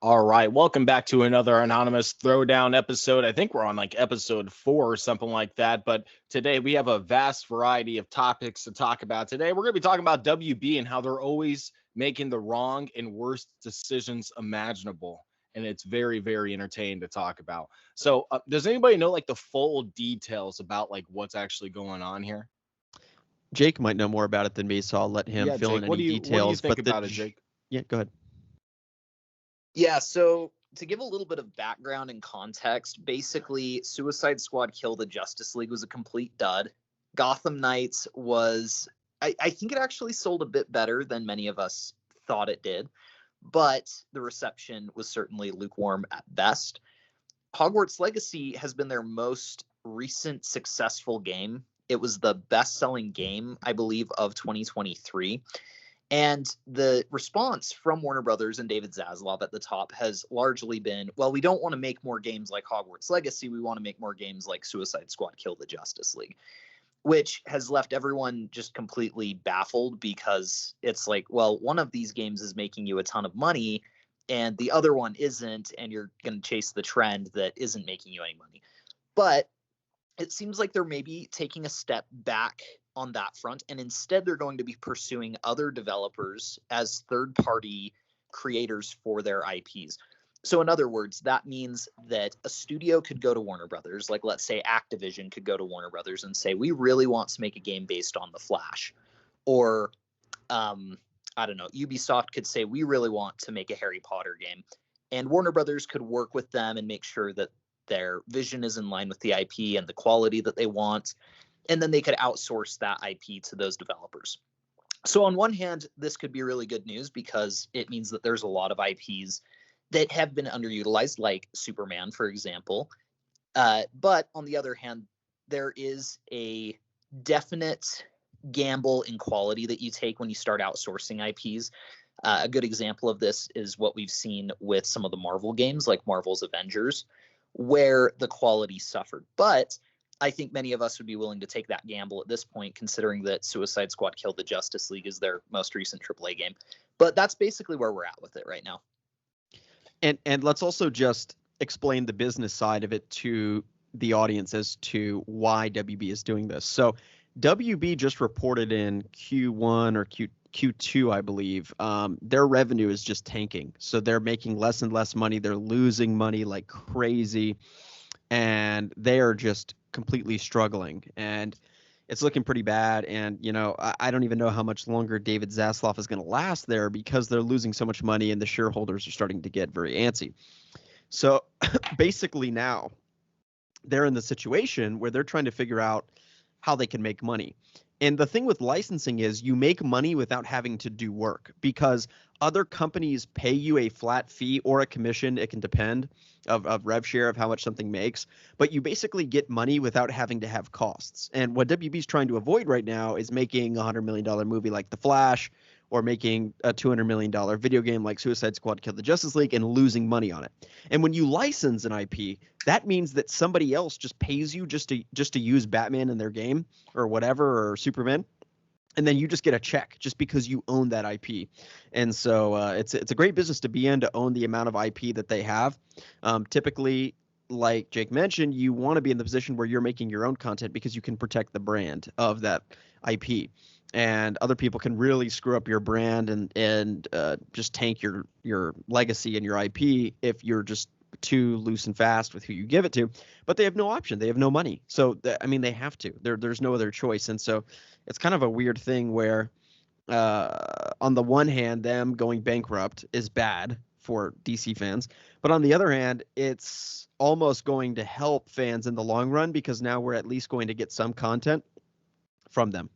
All right, welcome back to another Anonymous Throwdown episode. I think we're on like episode 4 or something like that. But today we have a vast variety of topics to talk about. Today we're going to be talking about WB and how they're always making the wrong and worst decisions imaginable. And it's very, very entertaining to talk about. So, does anybody know like the full details about like what's actually going on here? Jake might know more about it than me, so I'll let him Yeah, fill in Jake, any what do you details. think But about it, Jake? yeah, go ahead. Yeah, so to give a little bit of background and context, basically, Suicide Squad Kill the Justice League was a complete dud. Gotham Knights was, I think it actually sold a bit better than many of us thought it did, but the reception was certainly lukewarm at best. Hogwarts Legacy has been their most recent successful game. It was the best selling game, I believe, of 2023. And the response from Warner Brothers and David Zaslav at the top has largely been, well, we don't want to make more games like Hogwarts Legacy. We want to make more games like Suicide Squad Kill the Justice League, which has left everyone just completely baffled because it's like, well, one of these games is making you a ton of money and the other one isn't, and you're going to chase the trend that isn't making you any money. But it seems like they're maybe taking a step back on that front, and instead they're going to be pursuing other developers as third-party creators for their IPs. So in other words, that means that a studio could go to Warner Brothers, like let's say Activision could go to Warner Brothers and say, we really want to make a game based on The Flash. Or, I don't know, Ubisoft could say, we really want to make a Harry Potter game. And Warner Brothers could work with them and make sure that their vision is in line with the IP and the quality that they want. And then they could outsource that IP to those developers. So on one hand, this could be really good news because it means that there's a lot of IPs that have been underutilized, like Superman, for example. But on the other hand, there is a definite gamble in quality that you take when you start outsourcing IPs. A good example of this is what we've seen with some of the Marvel games, like Marvel's Avengers, where the quality suffered. But I think many of us would be willing to take that gamble at this point, considering that Suicide Squad Kill the Justice League is their most recent AAA game. But that's basically where we're at with it right now. And let's also just explain the business side of it to the audience as to why WB is doing this. So WB just reported in Q1 or Q2, I believe, their revenue is just tanking. So they're making less and less money. They're losing money like crazy, and they are just completely struggling. And it's looking pretty bad. And, I don't even know how much longer David Zaslav is going to last there because they're losing so much money and the shareholders are starting to get very antsy. So basically now they're in the situation where they're trying to figure out how they can make money. And the thing with licensing is you make money without having to do work because other companies pay you a flat fee or a commission. It can depend of rev share of how much something makes, but you basically get money without having to have costs. And what WB is trying to avoid right now is making a $100 million movie like The Flash or making a $200 million video game like Suicide Squad Kill the Justice League and losing money on it. And when you license an IP, that means that somebody else just pays you just to use Batman in their game or whatever, or Superman. And then you just get a check just because you own that IP. And so it's a great business to be in, to own the amount of IP that they have. Typically, like Jake mentioned, you want to be in the position where you're making your own content because you can protect the brand of that IP. And other people can really screw up your brand and just tank your legacy and your IP if you're just too loose and fast with who you give it to. But they have no option. They have no money. So, they have to. There's no other choice. And so it's kind of a weird thing where on the one hand, them going bankrupt is bad for DC fans. But on the other hand, it's almost going to help fans in the long run because now we're at least going to get some content from them.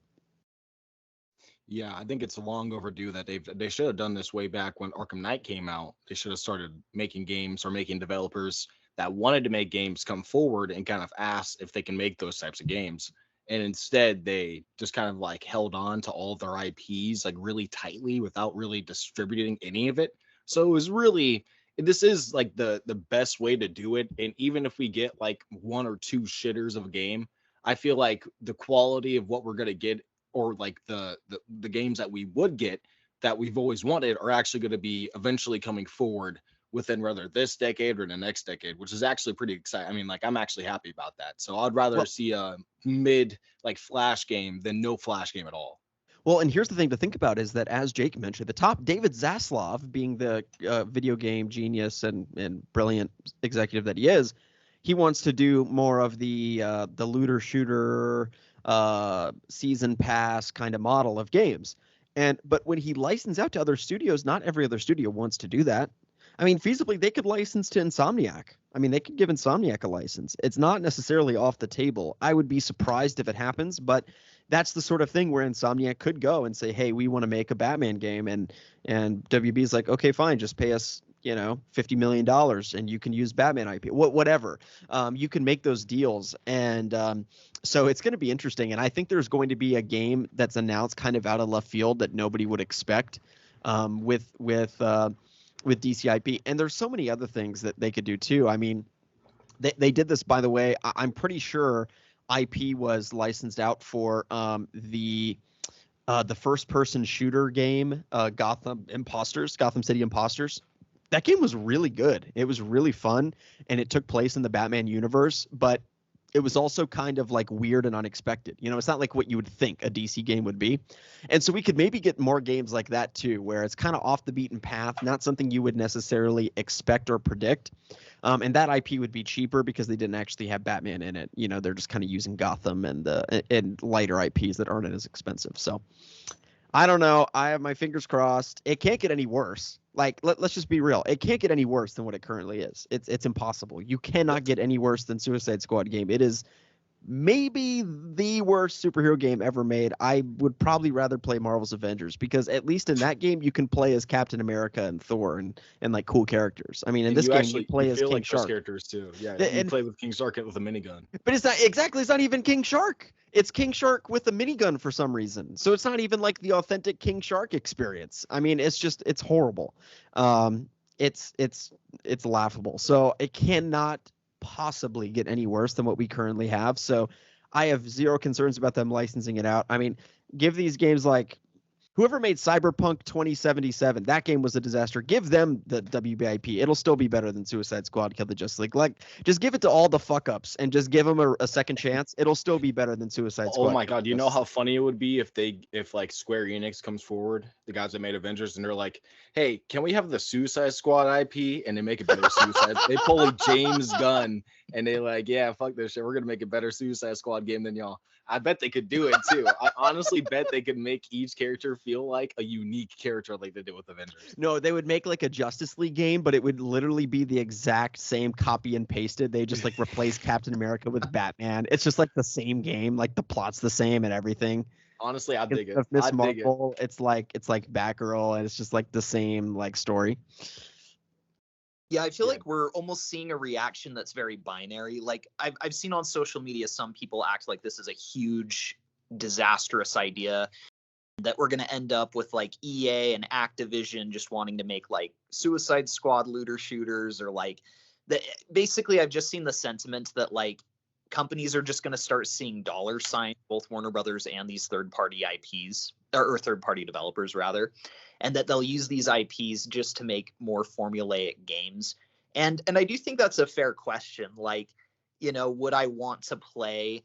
Yeah, I think it's long overdue that they should have done this way back when Arkham Knight came out. They should have started making games or making developers that wanted to make games come forward and kind of ask if they can make those types of games. And instead, they just kind of like held on to all of their IPs like really tightly without really distributing any of it. So it was really, this is like the best way to do it. And even if we get like one or two shitters of a game, I feel like the quality of what we're gonna get, or like the games that we would get that we've always wanted, are actually going to be eventually coming forward within whether this decade or the next decade, which is actually pretty exciting. I mean, like, I'm actually happy about that. So I'd rather see a mid like Flash game than no Flash game at all. Well, and here's the thing to think about is that, as Jake mentioned, the top David Zaslav, being the video game genius and brilliant executive that he is, he wants to do more of the looter shooter season pass kind of model of games. But when he licensed out to other studios, not every other studio wants to do that. I mean, feasibly, they could license to Insomniac. I mean, they could give Insomniac a license. It's not necessarily off the table. I would be surprised if it happens, but that's the sort of thing where Insomniac could go and say, hey, we want to make a Batman game. And WB is like, okay, fine, just pay us, $50 million and you can use Batman IP, whatever. You can make those deals. And so it's going to be interesting. And I think there's going to be a game that's announced kind of out of left field that nobody would expect with DCIP. And there's so many other things that they could do too. I mean, they did this, by the way. I'm pretty sure IP was licensed out for the first person shooter game, Gotham City Imposters. That game was really good. It was really fun, and it took place in the Batman universe, but it was also kind of like weird and unexpected. It's not like what you would think a DC game would be. And so we could maybe get more games like that too, where it's kind of off the beaten path, not something you would necessarily expect or predict. And that IP would be cheaper because they didn't actually have Batman in it. They're just kind of using Gotham and lighter IPs that aren't as expensive. So I don't know. I have my fingers crossed. It can't get any worse. Like, let's just be real. It can't get any worse than what it currently is. It's impossible. You cannot get any worse than Suicide Squad game. It is maybe the worst superhero game ever made. I would probably rather play Marvel's Avengers because at least in that game you can play as Captain America and Thor and like cool characters. I mean, in this game you play as King Shark. Characters too. Yeah, you play with King Shark with a minigun. But it's not exactly. It's not even King Shark. It's King Shark with a minigun for some reason. So it's not even like the authentic King Shark experience. I mean, it's horrible. It's laughable. So it cannot possibly get any worse than what we currently have. So I have zero concerns about them licensing it out. I mean, give these games like whoever made Cyberpunk 2077, that game was a disaster. Give them the WBIP. It'll still be better than Suicide Squad Kill the Justice League. Like, just give it to all the fuck ups and just give them a second chance. It'll still be better than Suicide Squad. Oh my God. You know how funny it would be if like Square Enix comes forward, the guys that made Avengers, and they're like, hey, can we have the Suicide Squad IP? And they make a better Suicide. They pull a James Gunn and they like, yeah, fuck this shit. We're going to make a better Suicide Squad game than y'all. I bet they could do it too. I honestly bet they could make each character feel like a unique character like they did with Avengers. No, they would make like a Justice League game, but it would literally be the exact same copy and pasted. They just like replace Captain America with Batman. It's just like the same game, like the plot's the same and everything. Honestly, I dig it. Miss Marvel, it's like Batgirl, and it's just like the same like story. Yeah, I feel like we're almost seeing a reaction that's very binary. Like I've seen on social media, some people act like this is a huge, disastrous idea that we're going to end up with like EA and Activision just wanting to make like Suicide Squad looter shooters or like basically I've just seen the sentiment that like companies are just going to start seeing dollar signs, both Warner Brothers and these third-party IPs or third-party developers rather, and that they'll use these IPs just to make more formulaic games. And I do think that's a fair question. Like, would I want to play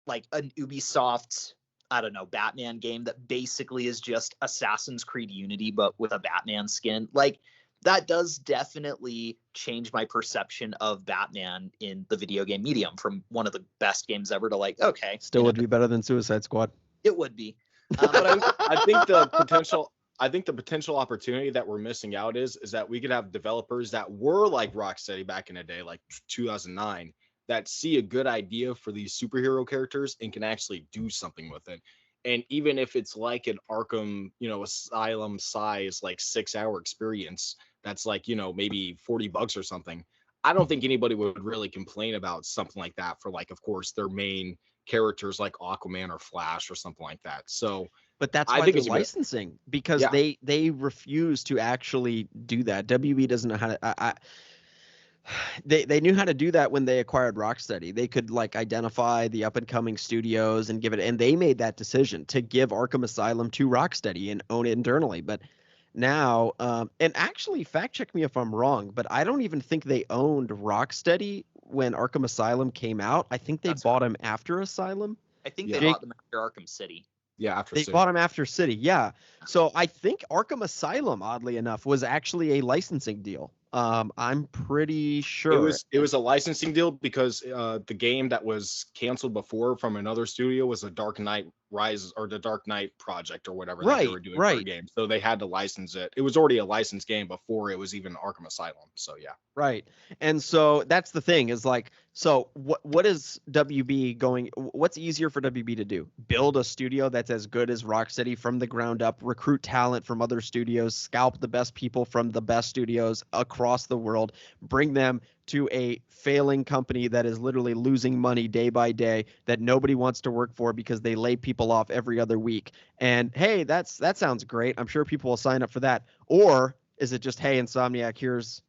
like an Ubisoft, I don't know, Batman game that basically is just Assassin's Creed Unity, but with a Batman skin? Like, that does definitely change my perception of Batman in the video game medium from one of the best games ever to like, okay. Still would be better than Suicide Squad. It would be. But I think the potential opportunity that we're missing out is that we could have developers that were like Rocksteady back in the day, like 2009, that see a good idea for these superhero characters and can actually do something with it. And even if it's like an Arkham, Asylum size, like 6-hour experience, that's like, maybe $40 or something. I don't think anybody would really complain about something like that for like, of course, their main characters like Aquaman or Flash or something like that. So, but that's why they're licensing because they refuse to actually do that. WB doesn't know how to. They knew how to do that when they acquired Rocksteady. They could like identify the up and coming studios and give it, and they made that decision to give Arkham Asylum to Rocksteady and own it internally. But now. And actually, fact check me if I'm wrong, but I don't even think they owned Rocksteady when Arkham Asylum came out. I think they That's bought him after Asylum. I think Yeah. they bought them after Arkham City. Yeah, after They City. bought him after City, yeah. So I think Arkham Asylum, oddly enough, was actually a licensing deal. I'm pretty sure. It was a licensing deal because the game that was canceled before from another studio was a Dark Knight Rise or the Dark Knight project or whatever that they Right, were doing for a right. game. So they had to license it. It was already a licensed game before it was even Arkham Asylum. So yeah. Right. And so that's the thing is like, so what is WB going, what's easier for WB to do? Build a studio that's as good as Rocksteady from the ground up, recruit talent from other studios, scalp the best people from the best studios across the world, bring them to a failing company that is literally losing money day by day that nobody wants to work for because they lay people off every other week. And hey, that sounds great. I'm sure people will sign up for that. Or is it just, hey, Insomniac, here's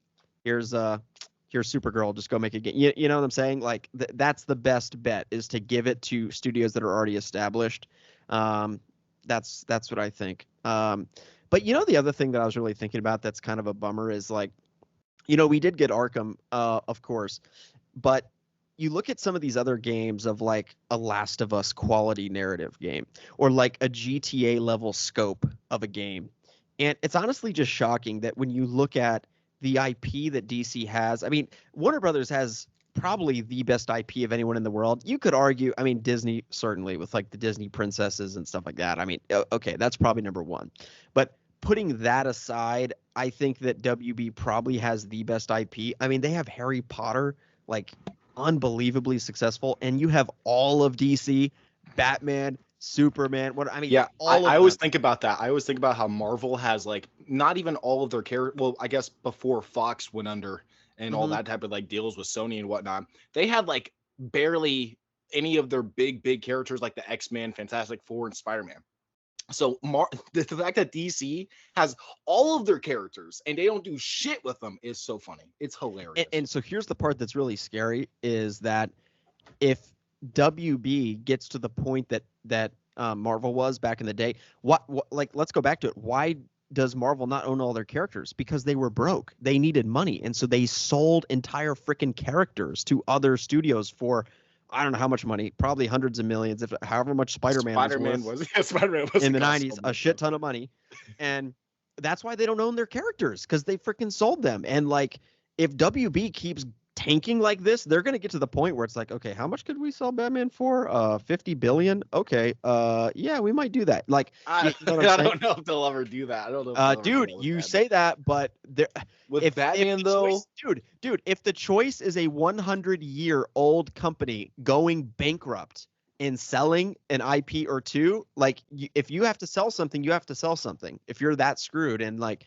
Supergirl, just go make a game. You know what I'm saying? Like that's the best bet, is to give it to studios that are already established. That's what I think. But the other thing that I was really thinking about that's kind of a bummer is like, we did get Arkham, of course, but you look at some of these other games of like a Last of Us quality narrative game, or like a GTA level scope of a game. And it's honestly just shocking that when you look at the IP that DC has, I mean, Warner Brothers has probably the best IP of anyone in the world. You could argue, I mean, Disney certainly with like the Disney princesses and stuff like that. I mean, okay, that's probably number one. But putting that aside, I think that WB probably has the best IP. I mean, they have Harry Potter, like unbelievably successful, and you have all of DC, Batman, Superman. Yeah, all I of always them. think about that. I always think about how Marvel has like not even all of their characters. Well, I guess before Fox went under and all Mhm. that type of like deals with Sony and whatnot, they had like barely any of their big characters like the X-Men, Fantastic Four, and Spider-Man. So the fact that DC has all of their characters and they don't do shit with them is so funny. It's hilarious. And so here's the part that's really scary is that if WB gets to the point that Marvel was back in the day, what like let's go back to it. Why does Marvel not own all their characters? Because they were broke. They needed money, and so they sold entire freaking characters to other studios for I don't know how much money, probably hundreds of millions, if however much Spider-Man was yeah, Spider-Man was in the cost 90s, so a much. shit ton of money. And that's why they don't own their characters, because they freaking sold them. And like, if WB keeps tanking like this, they're going to get to the point where it's like, okay, how much could we sell Batman for? 50 billion. Okay. Yeah, we might do that. Like, I, you know what I'm I saying? don't know if they'll ever do that. I don't know if they'll ever do Dude, that with you Batman. say that, but there, With if Batman the though, choice, dude, if the choice is a 100-year-old company going bankrupt and selling an IP or two, like if you have to sell something, you have to sell something. If you're that screwed, and like,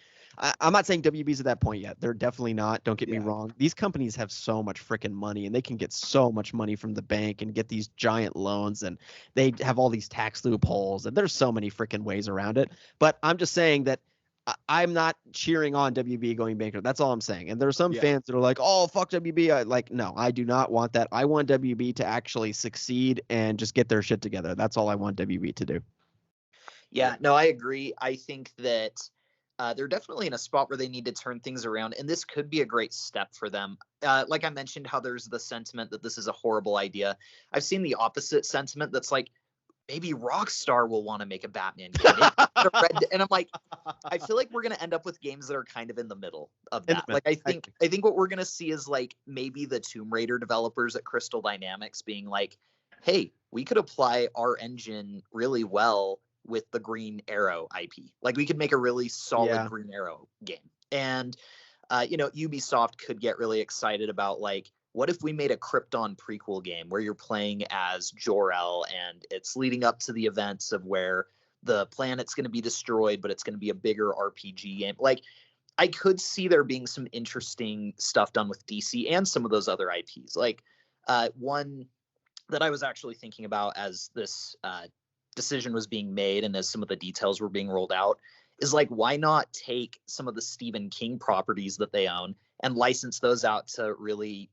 I'm not saying WB's at that point yet. They're definitely not. Don't get me Yeah. wrong. These companies have so much freaking money, and they can get so much money from the bank and get these giant loans, and they have all these tax loopholes, and there's so many freaking ways around it. But I'm just saying that I'm not cheering on WB going bankrupt. That's all I'm saying. And there are some Yeah. fans that are like, "Oh, fuck WB." Like, no, I do not want that. I want WB to actually succeed and just get their shit together. That's all I want WB to do. Yeah, no, I agree. I think that they're definitely in a spot where they need to turn things around, and this could be a great step for them. Like I mentioned, how there's the sentiment that this is a horrible idea. I've seen the opposite sentiment that's like, maybe Rockstar will want to make a Batman game. And I'm like, I feel like we're going to end up with games that are kind of in the middle of that. Like, I think what we're going to see is like maybe the Tomb Raider developers at Crystal Dynamics being like, hey, we could apply our engine really well with the Green Arrow IP. Like, we could make a really solid Green Arrow game. And, Ubisoft could get really excited about like, what if we made a Krypton prequel game where you're playing as Jor-El and it's leading up to the events of where the planet's going to be destroyed, but it's going to be a bigger RPG game. Like, I could see there being some interesting stuff done with DC and some of those other IPs. Like, one that I was actually thinking about as this decision was being made and as some of the details were being rolled out is like, why not take some of the Stephen King properties that they own and license those out to really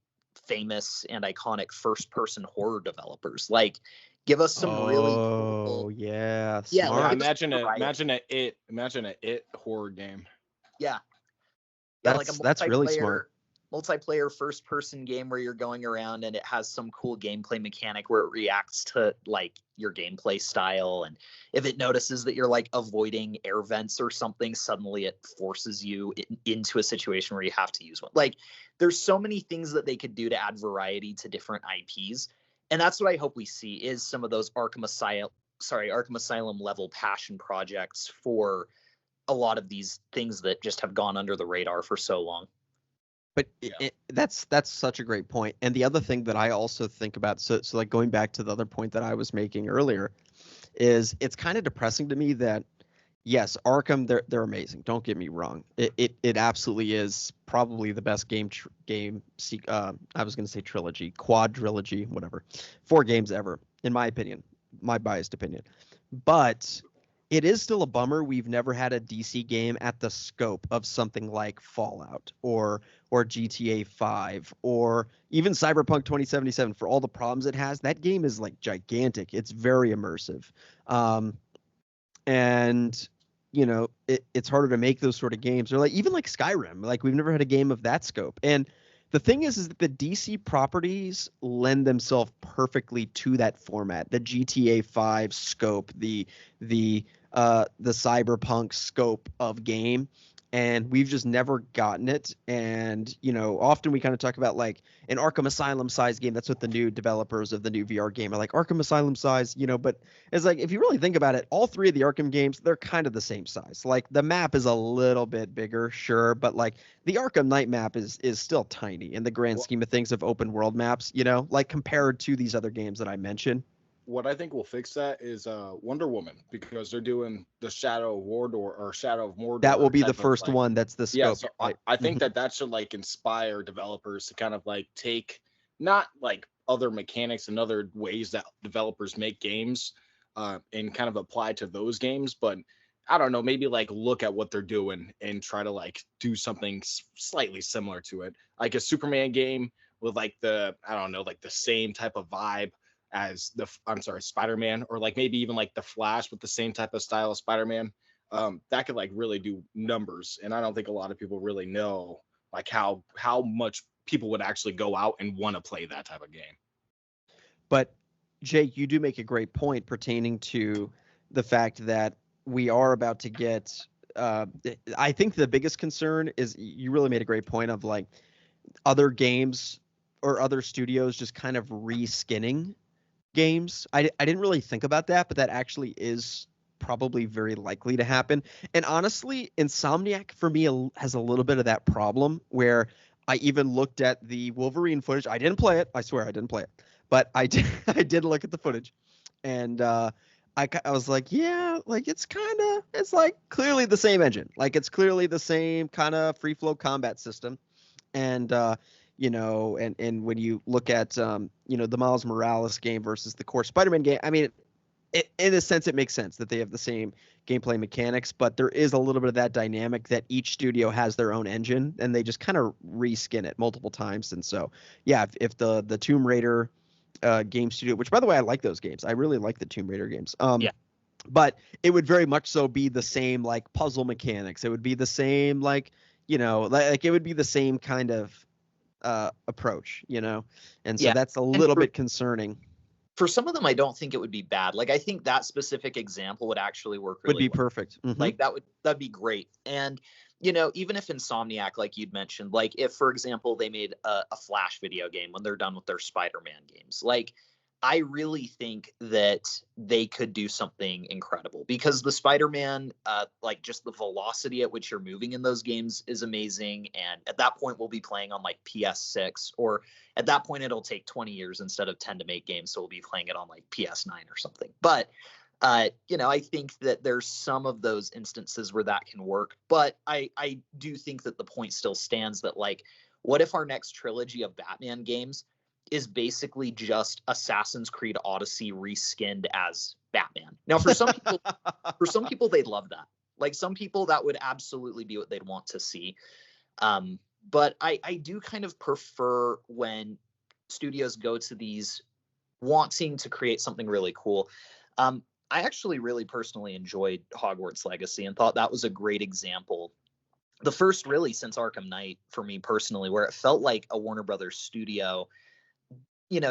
famous and iconic first-person horror developers? Like, Give us some really Oh, cool. yeah, Yeah, like Yeah, smart. give us variety. imagine a it horror game. Yeah, yeah, like a That's really smart. multiplayer first person game where you're going around and it has some cool gameplay mechanic where it reacts to like your gameplay style, and if it notices that you're like avoiding air vents or something, suddenly it forces you into a situation where you have to use one. Like there's so many things that they could do to add variety to different IPs, and that's what I hope we see is some of those Arkham Asylum level passion projects for a lot of these things that just have gone under the radar for so long. But Yeah. that's such a great point. And the other thing that I also think about, so like going back to the other point that I was making earlier, is it's kind of depressing to me that yes, Arkham, they're amazing. Don't get me wrong. It absolutely is probably the best I was going to say trilogy, quadrilogy, whatever, 4 games ever, in my opinion, my biased opinion. But it is still a bummer we've never had a DC game at the scope of something like Fallout or GTA 5 or even Cyberpunk 2077. For all the problems it has, that game is like gigantic. It's very immersive. And it's harder to make those sort of games, or like even like Skyrim, like we've never had a game of that scope. And the thing is that the DC properties lend themselves perfectly to that format, the GTA 5 scope, the Cyberpunk scope of game, and we've just never gotten it. And often we kind of talk about like an Arkham Asylum size game. That's what the new developers of the new VR game are like, Arkham Asylum size, but it's like, if you really think about it, all 3 of the Arkham games, they're kind of the same size. Like the map is a little bit bigger, sure, but like the Arkham Knight map is still tiny in the grand Well, scheme of things of open world maps, like compared to these other games that I mentioned. what I think will fix that is Wonder Woman, because they're doing the Shadow of Mordor or Shadow of That will Mordor be the type of first like. one that's the Yeah, scope, so I, right? I think Mhm. that should like inspire developers to kind of like take not like other mechanics and other ways that developers make games and kind of apply to those games, but I don't know, maybe like look at what they're doing and try to like do something slightly similar to it, like a Superman game with like the I don't know, like the same type of vibe as I'm sorry, Spider-Man, or like maybe even like the Flash with the same type of style of Spider-Man. That could like really do numbers, and I don't think a lot of people really know like how much people would actually go out and want to play that type of game. But Jake, you do make a great point pertaining to the fact that we are about to get. I think the biggest concern is you really made a great point of like other games or other studios just kind of reskinning games. I didn't really think about that, but that actually is probably very likely to happen. And honestly, Insomniac for me has a little bit of that problem where I even looked at the Wolverine footage. I didn't play it. I swear I didn't play it, but I did. I did look at the footage, and I was like, yeah, like it's like clearly the same engine. Like it's clearly the same kind of free flow combat system, and and when you look at the Miles Morales game versus the core Spider-Man game, I mean, in a sense, it makes sense that they have the same gameplay mechanics, but there is a little bit of that dynamic that each studio has their own engine, and they just kind of reskin it multiple times. And so, yeah, if the Tomb Raider game studio, which by the way, I like those games, I really like the Tomb Raider games. Yeah. But it would very much so be the same like puzzle mechanics. It would be the same like like it would be the same kind of approach, and so Yeah. that's a And little bit concerning. for some of them, I don't think it would be bad. Like I think that specific example would actually work Would really be well. perfect. Hmm. Like that'd be great. And even if Insomniac, like you'd mentioned, like if for example they made a Flash video game when they're done with their Spider-Man games, like I really think that they could do something incredible because the Spider-Man, like just the velocity at which you're moving in those games is amazing. And at that point, we'll be playing on like PS6, or at that point, it'll take 20 years instead of 10 to make games. So we'll be playing it on like PS9 or something. But I think that there's some of those instances where that can work. But I do think that the point still stands that like, what if our next trilogy of Batman games is basically just Assassin's Creed Odyssey reskinned as Batman? Now, for some people, they'd love that. Like some people, that would absolutely be what they'd want to see. But I do kind of prefer when studios go to these wanting to create something really cool. I actually really personally enjoyed Hogwarts Legacy and thought that was a great example. The first really since Arkham Knight for me personally, where it felt like a Warner Brothers studio,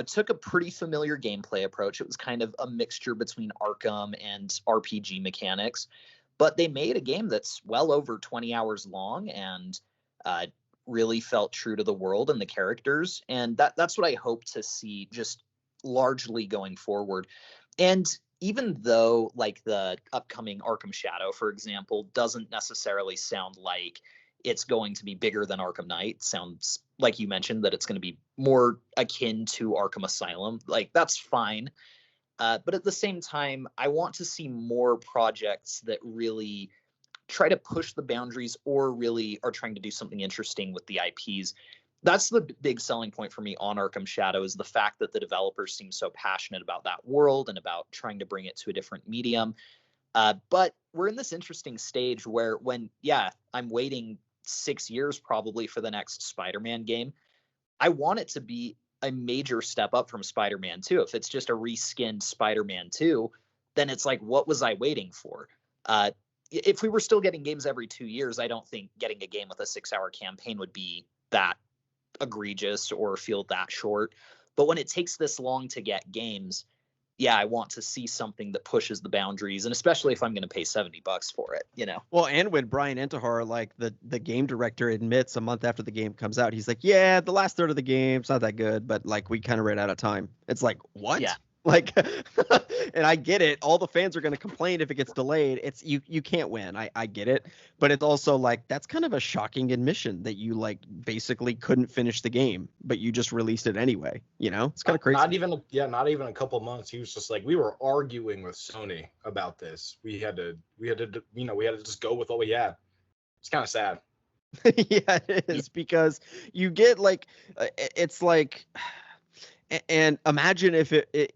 took a pretty familiar gameplay approach. It was kind of a mixture between Arkham and RPG mechanics, but they made a game that's well over 20 hours long and uh, really felt true to the world and the characters. And that's what I hope to see just largely going forward. And even though like the upcoming Arkham Shadow, for example, doesn't necessarily sound like it's going to be bigger than Arkham Knight, sounds like you mentioned that it's going to be more akin to Arkham Asylum. Like that's fine. But at the same time, I want to see more projects that really try to push the boundaries or really are trying to do something interesting with the IPs. That's the big selling point for me on Arkham Shadow, is the fact that the developers seem so passionate about that world and about trying to bring it to a different medium. But we're in this interesting stage where I'm waiting 6 years probably for the next Spider-Man game. I want it to be a major step up from Spider-Man 2. If it's just a reskinned Spider-Man 2, then it's like, what was I waiting for? If we were still getting games every 2 years, I don't think getting a game with a 6-hour campaign would be that egregious or feel that short. But when it takes this long to get games, I want to see something that pushes the boundaries, and especially if I'm going to pay $70 for it. Well, and when Brian Intihar, like the game director, admits a month after the game comes out, he's like, yeah, the last third of the game's not that good, but like we kind of ran out of time. It's like, what? Yeah. Like, and I get it. All the fans are going to complain if it gets delayed. It's you can't win. I get it. But it's also like, that's kind of a shocking admission that you like basically couldn't finish the game, but you just released it anyway. It's kind of crazy. Not even a couple months. He was just like, we were arguing with Sony about this. We had to just go with what we had. It's kind of sad. Yeah, it is, because you get like, it's like, and imagine if it,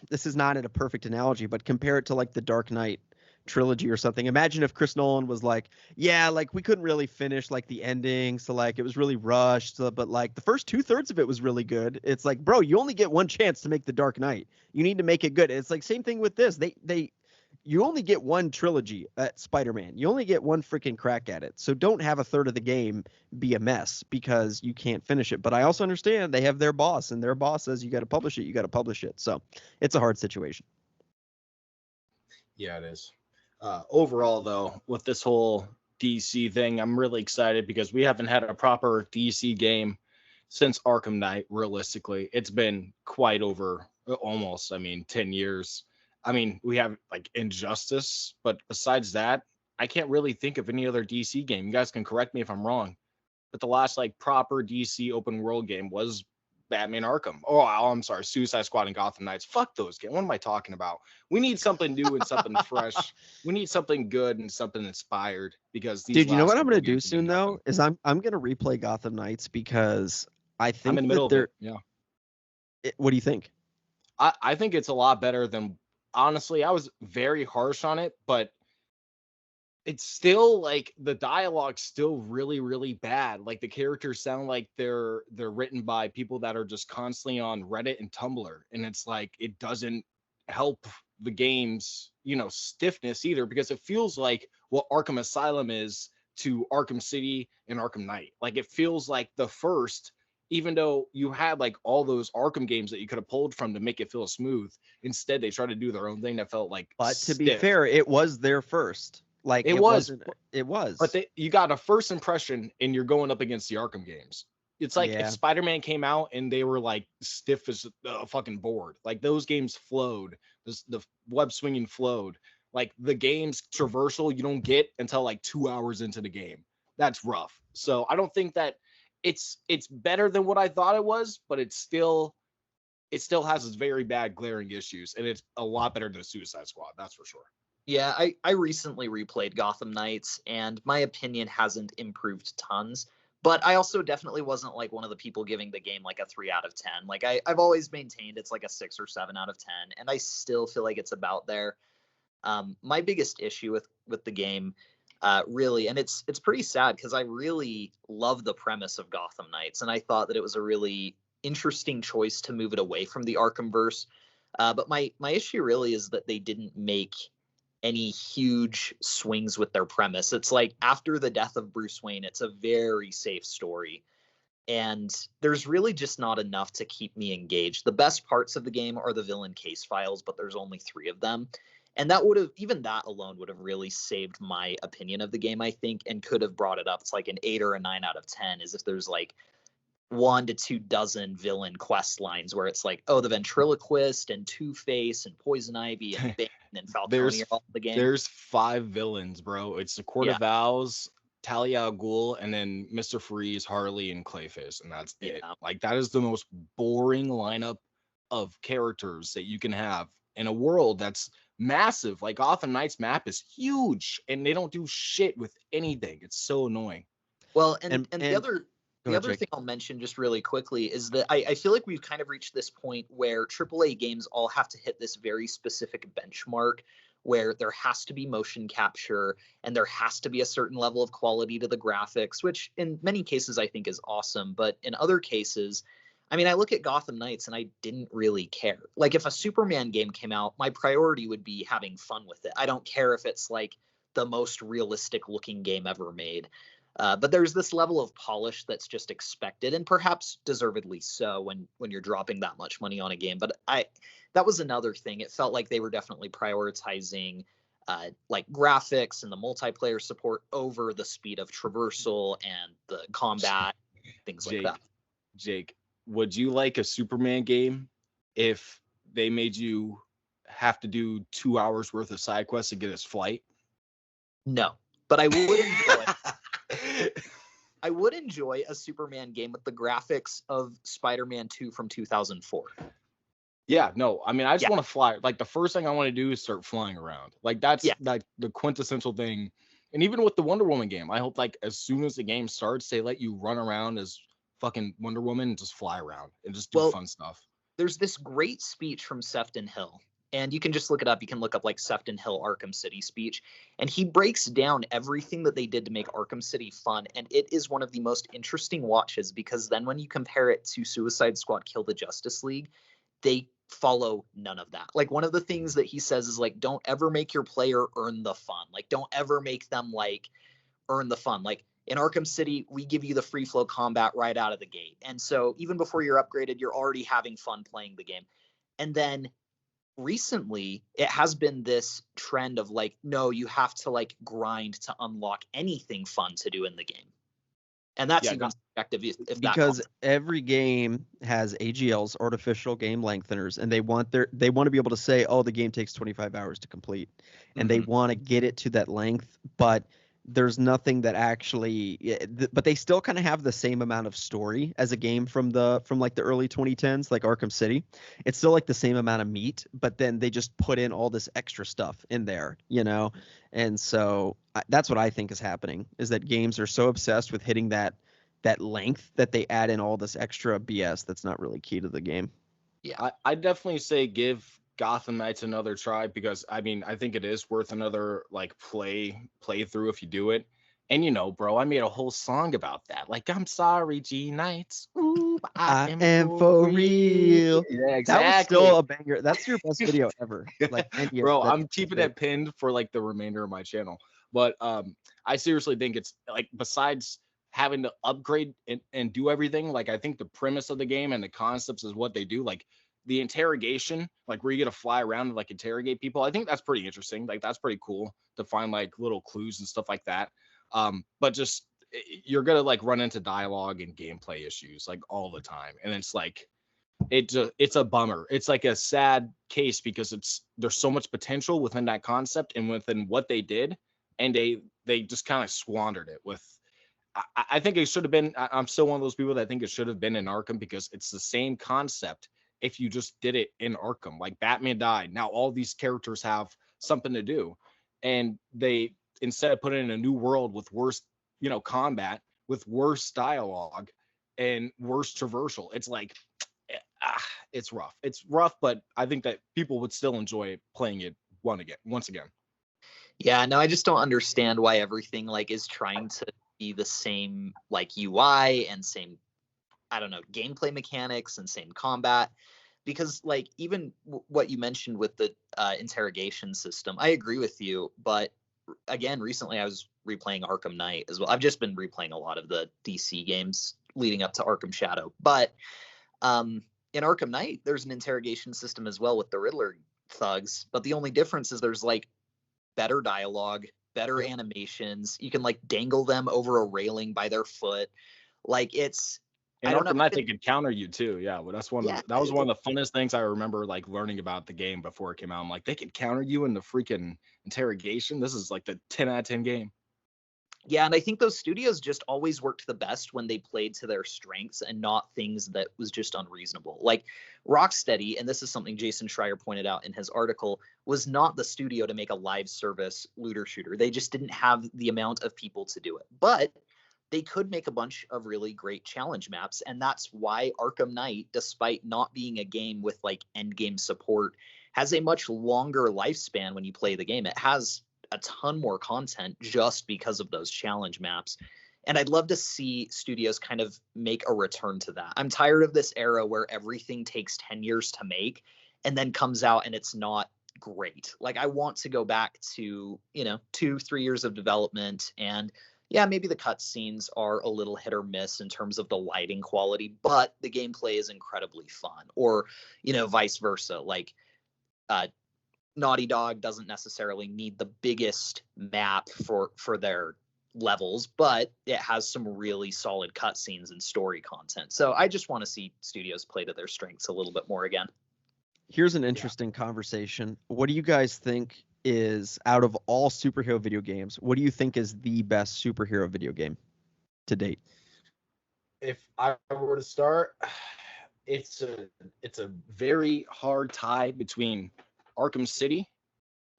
this is not in a perfect analogy, but compare it to like the Dark Knight trilogy or something. Imagine if Chris Nolan was like, yeah, like we couldn't really finish like the ending, so like it was really rushed, but like the first 2/3 of it was really good. It's like, bro, you only get one chance to make the Dark Knight. You need to make it good. It's like same thing with this. You only get one trilogy at Spider-Man. You only get one freaking crack at it. So don't have a third of the game be a mess because you can't finish it. But I also understand they have their boss, and their boss says you got to publish it. You got to publish it. So it's a hard situation. Yeah, it is. Overall, though, with this whole DC thing, I'm really excited because we haven't had a proper DC game since Arkham Knight. Realistically, it's been quite over almost, 10 years. We have like Injustice, but besides that, I can't really think of any other DC game. You guys can correct me if I'm wrong, but the last like proper DC open world game was Batman Arkham. Oh, I'm sorry, Suicide Squad and Gotham Knights. Fuck those games. What am I talking about? We need something new and something fresh. We need something good and something inspired, because these. Dude, you know what I'm going to do soon though is I'm going to replay Gotham Knights, because I think I'm in the middle of it. Yeah. What do you think? I think it's a lot better than. Honestly, I was very harsh on it, but it's still like the dialogue's still really, really bad. Like the characters sound like they're written by people that are just constantly on Reddit and Tumblr, and it's like it doesn't help the game's stiffness either, because it feels like what Arkham Asylum is to Arkham City and Arkham Knight. Like it feels like the first. Even though you had like all those Arkham games that you could have pulled from to make it feel smooth, instead they tried to do their own thing that felt like. But to be fair, it was their first. Like it was. But you got a first impression, and you're going up against the Arkham games. It's like if Spider-Man came out and they were like stiff as a fucking board. Like those games flowed. The web swinging flowed. Like the game's traversal you don't get until like 2 hours into the game. That's rough. So I don't think that. It's better than what I thought it was, but it still has its very bad glaring issues, and it's a lot better than Suicide Squad, that's for sure. Yeah, I recently replayed Gotham Knights, and my opinion hasn't improved tons, but I also definitely wasn't like one of the people giving the game like a 3 out of 10. Like I've always maintained it's like a 6 or 7 out of 10, and I still feel like it's about there. My biggest issue with the game, really, and it's pretty sad because I really love the premise of Gotham Knights, and I thought that it was a really interesting choice to move it away from the Arkhamverse. But my issue really is that they didn't make any huge swings with their premise. It's like after the death of Bruce Wayne, it's a very safe story. And there's really just not enough to keep me engaged. The best parts of the game are the villain case files, but there's only 3 of them. And that would have, even that alone would have really saved my opinion of the game, I think, and could have brought it up. It's like an 8 or a 9 out of 10, is if there's like 1 to 2 dozen villain quest lines where it's like, oh, the ventriloquist and Two-Face and Poison Ivy and Bane and Falcone are all in the game. There's 5 villains, bro. It's the Court of Owls, Talia al Ghul, and then Mr. Freeze, Harley, and Clayface, and that's it. Like, that is the most boring lineup of characters that you can have in a world that's massive. Like, Gotham Knight's map is huge, and they don't do shit with anything. It's so annoying. Well, and the other thing I'll mention just really quickly is that I feel like we've kind of reached this point where AAA games all have to hit this very specific benchmark where there has to be motion capture and there has to be a certain level of quality to the graphics, which in many cases I think is awesome. But in other cases, I mean, I look at Gotham Knights and I didn't really care. Like, if a Superman game came out, my priority would be having fun with it. I don't care if it's like the most realistic looking game ever made. But there's this level of polish that's just expected, and perhaps deservedly so when you're dropping that much money on a game. But that was another thing. It felt like they were definitely prioritizing like graphics and the multiplayer support over the speed of traversal and the combat, things like that. Jake, would you like a Superman game if they made you have to do 2 hours worth of side quests to get his flight? No, but I would enjoy I would enjoy a Superman game with the graphics of Spider-Man 2 from 2004. Yeah, no, I mean, I just want to fly. Like, the first thing I want to do is start flying around. Like, that's like the quintessential thing. And even with the Wonder Woman game, I hope like as soon as the game starts, they let you run around as fucking Wonder Woman and just fly around and just do fun stuff. There's this great speech from Sefton Hill. And you can just look it up. You can look up like Sefton Hill Arkham City speech. And he breaks down everything that they did to make Arkham City fun. And it is one of the most interesting watches, because then when you compare it to Suicide Squad Kill the Justice League, they follow none of that. Like, one of the things that he says is like, don't ever make your player earn the fun. Like, don't ever make them like earn the fun. Like, in Arkham City, we give you the free flow combat right out of the gate. And so even before you're upgraded, you're already having fun playing the game. And then recently it has been this trend of like, no, you have to like grind to unlock anything fun to do in the game. And that's even subjective if because every game has AGLs, artificial game lengtheners, and they want to be able to say, oh, the game takes 25 hours to complete, and they want to get it to that length, but there's nothing that actually, but they still kind of have the same amount of story as a game from like the early 2010s, like Arkham City. It's still like the same amount of meat, but then they just put in all this extra stuff in there, you know? And so that's what I think is happening, is that games are so obsessed with hitting that length that they add in all this extra BS that's not really key to the game. Yeah, I definitely say give Gotham Knights another try, because I mean, I think it is worth another like playthrough if you do it. And you know, bro, I made a whole song about that. Like, I'm sorry, G Knights. Ooh, I am for real. Yeah, exactly. That was still a banger. That's your best video ever. Like, bro, I'm keeping it pinned for like the remainder of my channel. But I seriously think it's like, besides having to upgrade and do everything, like, I think the premise of the game and the concepts is what they do. Like, the interrogation, like where you get to fly around and like interrogate people, I think that's pretty interesting. Like, that's pretty cool to find like little clues and stuff like that. But just, you're gonna like run into dialogue and gameplay issues like all the time, and it's like, it's a bummer. It's like a sad case, because there's so much potential within that concept and within what they did, and they just kind of squandered it with. I think it should have been. I'm still one of those people that think it should have been in Arkham, because it's the same concept. If you just did it in Arkham, like Batman died, now all these characters have something to do, and they, instead of putting in a new world with worse, combat, with worse dialogue and worse traversal, it's like, it's rough. It's rough, but I think that people would still enjoy playing it once again. Yeah, no, I just don't understand why everything like is trying to be the same like UI and same I don't know, gameplay mechanics, insane combat. Because like even what you mentioned with the interrogation system, I agree with you. But again, recently I was replaying Arkham Knight as well. I've just been replaying a lot of the DC games leading up to Arkham Shadow. But in Arkham Knight, there's an interrogation system as well with the Riddler thugs. But the only difference is there's like better dialogue, better animations. You can like dangle them over a railing by their foot. Like it's In I don't know. Arkham Knight, they could counter you too. Yeah, well, that's one of Yeah, the, that was one of the funnest things I remember like learning about the game before it came out. I'm like, they could counter you in the freaking interrogation. This is like the 10 out of 10 game. yeah, and I think those studios just always worked the best when they played to their strengths and not things that was just unreasonable. Like Rocksteady, and this is something Jason Schreier pointed out in his article, was not the studio to make a live service looter shooter. They just didn't have the amount of people to do it. But they could make a bunch of really great challenge maps, and that's why Arkham Knight, despite not being a game with like end game support, has a much longer lifespan when you play the game. It has a ton more content just because of those challenge maps. And I'd love to see studios kind of make a return to that. I'm tired of this era where everything takes 10 years to make and then comes out and it's not great. Like I want to go back to, 2-3 years of development, and yeah, maybe the cutscenes are a little hit or miss in terms of the lighting quality, but the gameplay is incredibly fun. Or, vice versa. Like Naughty Dog doesn't necessarily need the biggest map for their levels, but it has some really solid cutscenes and story content. So I just want to see studios play to their strengths a little bit more again. Here's an interesting conversation. What do you guys think is, out of all superhero video games, what do you think is the best superhero video game to date? If I were to start, it's a very hard tie between Arkham City,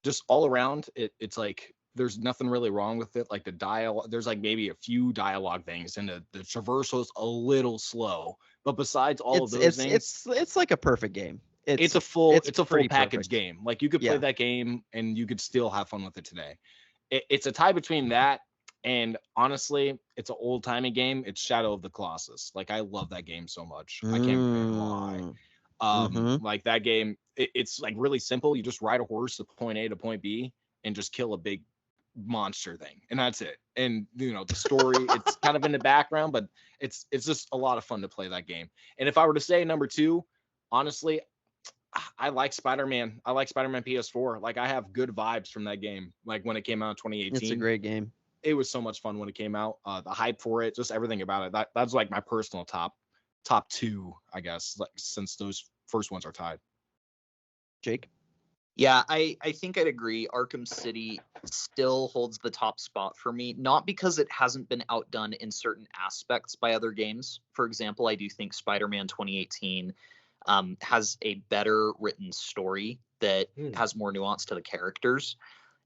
just all around. It's like there's nothing really wrong with it. Like the dialogue, there's like maybe a few dialogue things, and the traversal is a little slow. But besides all of those things, it's like a perfect game. It's a full package perfect game. Like you could play that game and you could still have fun with it today. It's a tie between that and, honestly, it's an old timey game. It's Shadow of the Colossus. Like I love that game so much. I can't even lie. Like that game, it's like really simple. You just ride a horse to point A to point B and just kill a big monster thing, and that's it. And the story, it's kind of in the background, but it's just a lot of fun to play that game. And if I were to say number two, honestly, I like Spider-Man. I like Spider-Man PS4. Like I have good vibes from that game. Like when it came out in 2018. It's a great game. It was so much fun when it came out. The hype for it, just everything about it. That's like my personal top two, I guess, like since those first ones are tied. Jake? Yeah, I think I'd agree. Arkham City still holds the top spot for me, not because it hasn't been outdone in certain aspects by other games. For example, I do think Spider-Man 2018 has a better written story that has more nuance to the characters.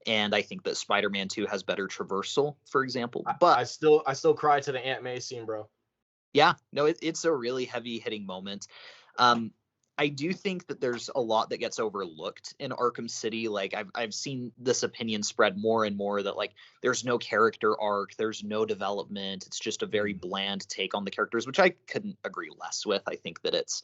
And I think that Spider-Man 2 has better traversal, for example. But I still cry to the Aunt May scene, bro. Yeah, no, it's a really heavy hitting moment. I do think that there's a lot that gets overlooked in Arkham City. Like I've seen this opinion spread more and more that like there's no character arc, there's no development. It's just a very bland take on the characters, which I couldn't agree less with. I think that it's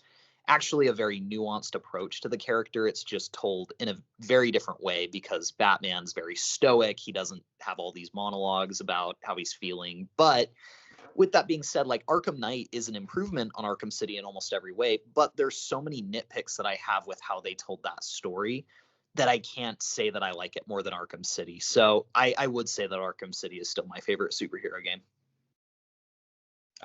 actually a very nuanced approach to the character. It's just told in a very different way because Batman's very stoic. He doesn't have all these monologues about how he's feeling. But with that being said, like Arkham Knight is an improvement on Arkham City in almost every way, but there's so many nitpicks that I have with how they told that story that I can't say that I like it more than Arkham City. So I would say that Arkham City is still my favorite superhero game.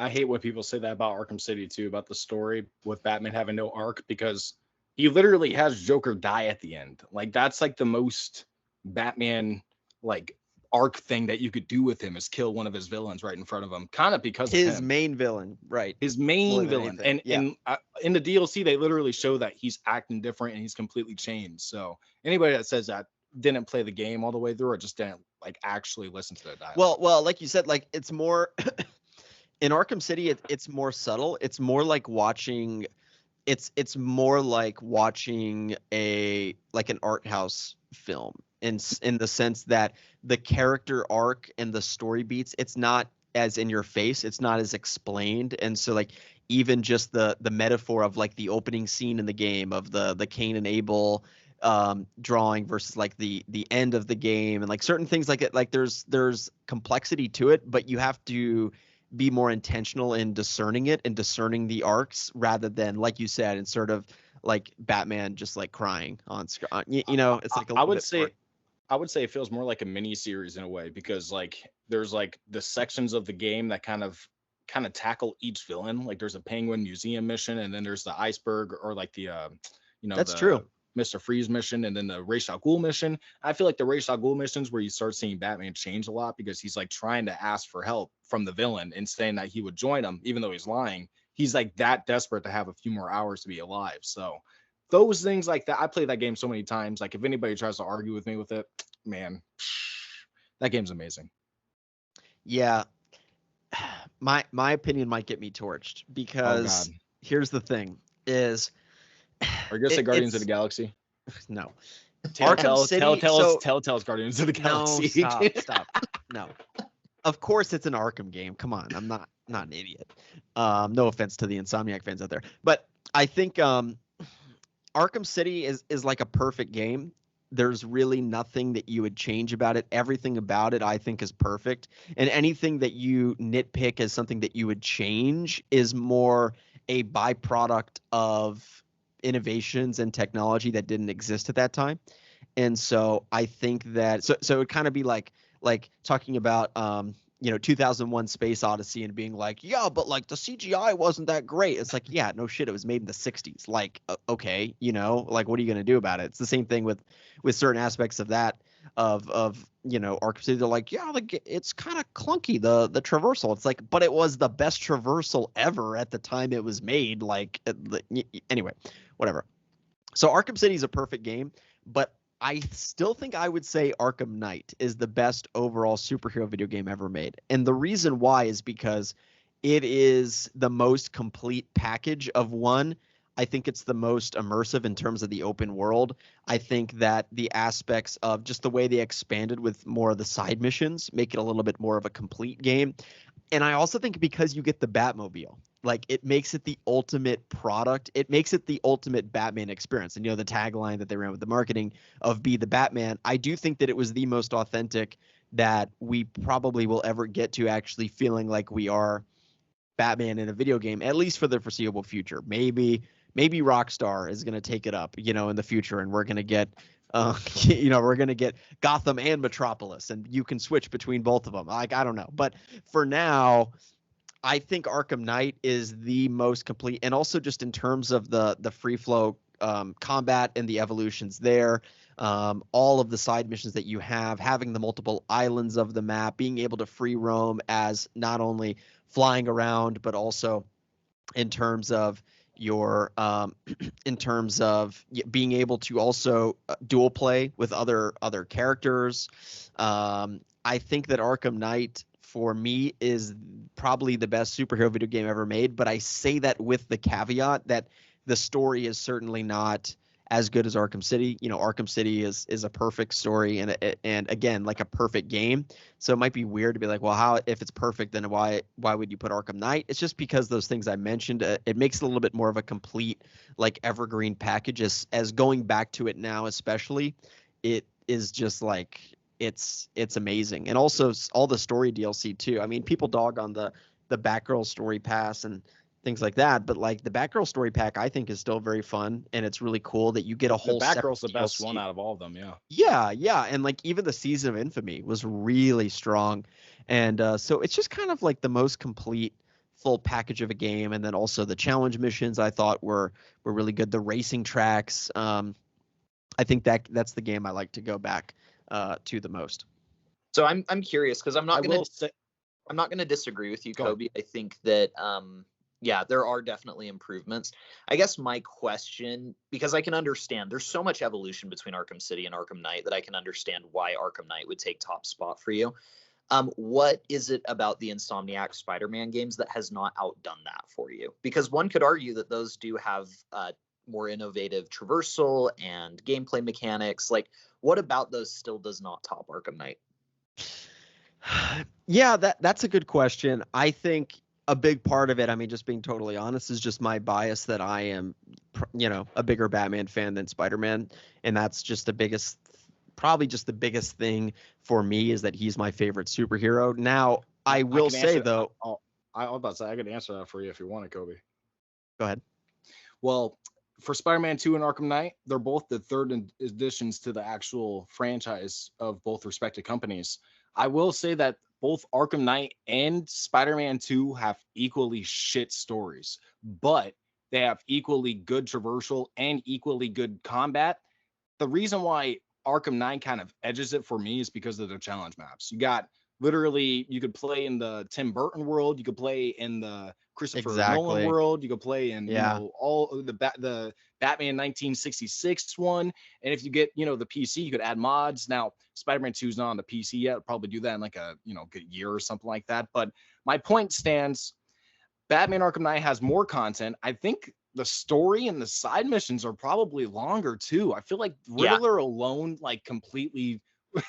I hate when people say that about Arkham City too, about the story with Batman having no arc, because he literally has Joker die at the end. Like that's like the most Batman like arc thing that you could do with him is kill one of his villains right in front of him, kind of because his of him. main villain, right? His main villain, and in the DLC they literally show that he's acting different and he's completely changed. So anybody that says that didn't play the game all the way through or just didn't like actually listen to the dialogue. Well, like you said, like it's more in Arkham City, it's more subtle. It's more like watching. It's more like watching an art house film in the sense that the character arc and the story beats, it's not as in your face. It's not as explained, and so like even just the metaphor of like the opening scene in the game of the Cain and Abel drawing versus like the end of the game, and like certain things like it, like there's complexity to it, but you have to be more intentional in discerning it and discerning the arcs rather than, like you said, in sort of like Batman just like crying on screen. You know, it's like a I little would bit say more. I would say it feels more like a mini series in a way, because like there's like the sections of the game that kind of tackle each villain. Like there's a Penguin Museum mission, and then there's the iceberg, or like the That's true. the Mr. Freeze mission, and then the Ra's al Ghul mission. I feel like the Ra's al Ghul missions where you start seeing Batman change a lot, because he's like trying to ask for help from the villain and saying that he would join him even though he's lying. He's like that desperate to have a few more hours to be alive. So those things like that, I played that game so many times. Like if anybody tries to argue with me with it, man, that game's amazing. Yeah, my opinion might get me torched Oh God, because here's the thing: is are you gonna say Guardians of the it's Galaxy? no Arkham Telltale, City. Telltale's, So Telltale's Guardians of the no, Galaxy. stop. No, of course it's an Arkham game. Come on, I'm not an idiot. No offense to the Insomniac fans out there, but I think Arkham City is like a perfect game. There's really nothing that you would change about it. Everything about it, I think, is perfect. And anything that you nitpick as something that you would change is more a byproduct of innovations and technology that didn't exist at that time. And so I think that so it would kind of be like talking about 2001 Space Odyssey and being like, yeah, but like the CGI wasn't that great. It's like, yeah, no shit, it was made in the 60s. Like, okay, like what are you going to do about it? It's the same thing with certain aspects of that of Arkham City. They're like, yeah, like it's kind of clunky, the traversal. It's like, but it was the best traversal ever at the time it was made. Like anyway, whatever. So Arkham City is a perfect game, but I still think I would say Arkham Knight is the best overall superhero video game ever made. And the reason why is because it is the most complete package of one. I think it's the most immersive in terms of the open world. I think that the aspects of just the way they expanded with more of the side missions make it a little bit more of a complete game. And I also think because you get the Batmobile, like it makes it the ultimate product. It makes it the ultimate Batman experience. And the tagline that they ran with the marketing of "Be the Batman." I do think that it was the most authentic that we probably will ever get to actually feeling like we are Batman in a video game, at least for the foreseeable future. Maybe Rockstar is going to take it up, in the future, and we're going to get we're going to get Gotham and Metropolis, and you can switch between both of them. Like, I don't know. But for now, I think Arkham Knight is the most complete. And also just in terms of the free flow combat and the evolutions there, all of the side missions that you have, having the multiple islands of the map, being able to free roam as not only flying around, but also in terms of your in terms of being able to also dual play with other characters. I think that Arkham Knight for me is probably the best superhero video game ever made, but I say that with the caveat that the story is certainly not as good as Arkham City. Arkham City is a perfect story and again, like a perfect game. So it might be weird to be like, well, how, if it's perfect, then why would you put Arkham Knight? It's just because those things I mentioned, it makes it a little bit more of a complete, like, evergreen package. As going back to it now, especially, it is just like, it's amazing. And also all the story DLC too. I mean, people dog on the Batgirl story pass and things like that, but like the Batgirl story pack, I think is still very fun, and it's really cool that you get a whole Batgirl's the separate best DLC. one out of all of them. Yeah. Yeah, and like even the Season of Infamy was really strong, and so it's just kind of like the most complete full package of a game. And then also the challenge missions I thought were really good. The racing tracks, I think that's the game I like to go back to the most. So I'm curious because I'm not will gonna disagree with you, Go Kobe. I think that yeah, there are definitely improvements. I guess my question, because I can understand there's so much evolution between Arkham City and Arkham Knight that I can understand why Arkham Knight would take top spot for you. What is it about the Insomniac Spider-Man games that has not outdone that for you? Because one could argue that those do have more innovative traversal and gameplay mechanics. Like, what about those still does not top Arkham Knight? Yeah, that's a good question. I think a big part of it, I mean, just being totally honest, is just my bias that I am, a bigger Batman fan than Spider-Man, and that's just probably just the biggest thing for me is that he's my favorite superhero. Now, I will say though, I was about to say I could answer that for you if you wanted, Kobe. Go ahead. Well, for Spider-Man 2 and Arkham Knight, they're both the third additions to the actual franchise of both respective companies. I will say that both Arkham Knight and Spider-Man 2 have equally shit stories, but they have equally good traversal and equally good combat. The reason why Arkham Knight kind of edges it for me is because of the challenge maps. You got literally, you could play in the Tim Burton world, you could play in the Christopher Nolan world, you could play in all the Batman 1966 one, and if you get the PC, you could add mods. Now Spider-Man 2 is not on the PC yet. I'll probably do that in like a good year or something like that. But my point stands. Batman Arkham Knight has more content. I think the story and the side missions are probably longer too. I feel like Riddler alone like completely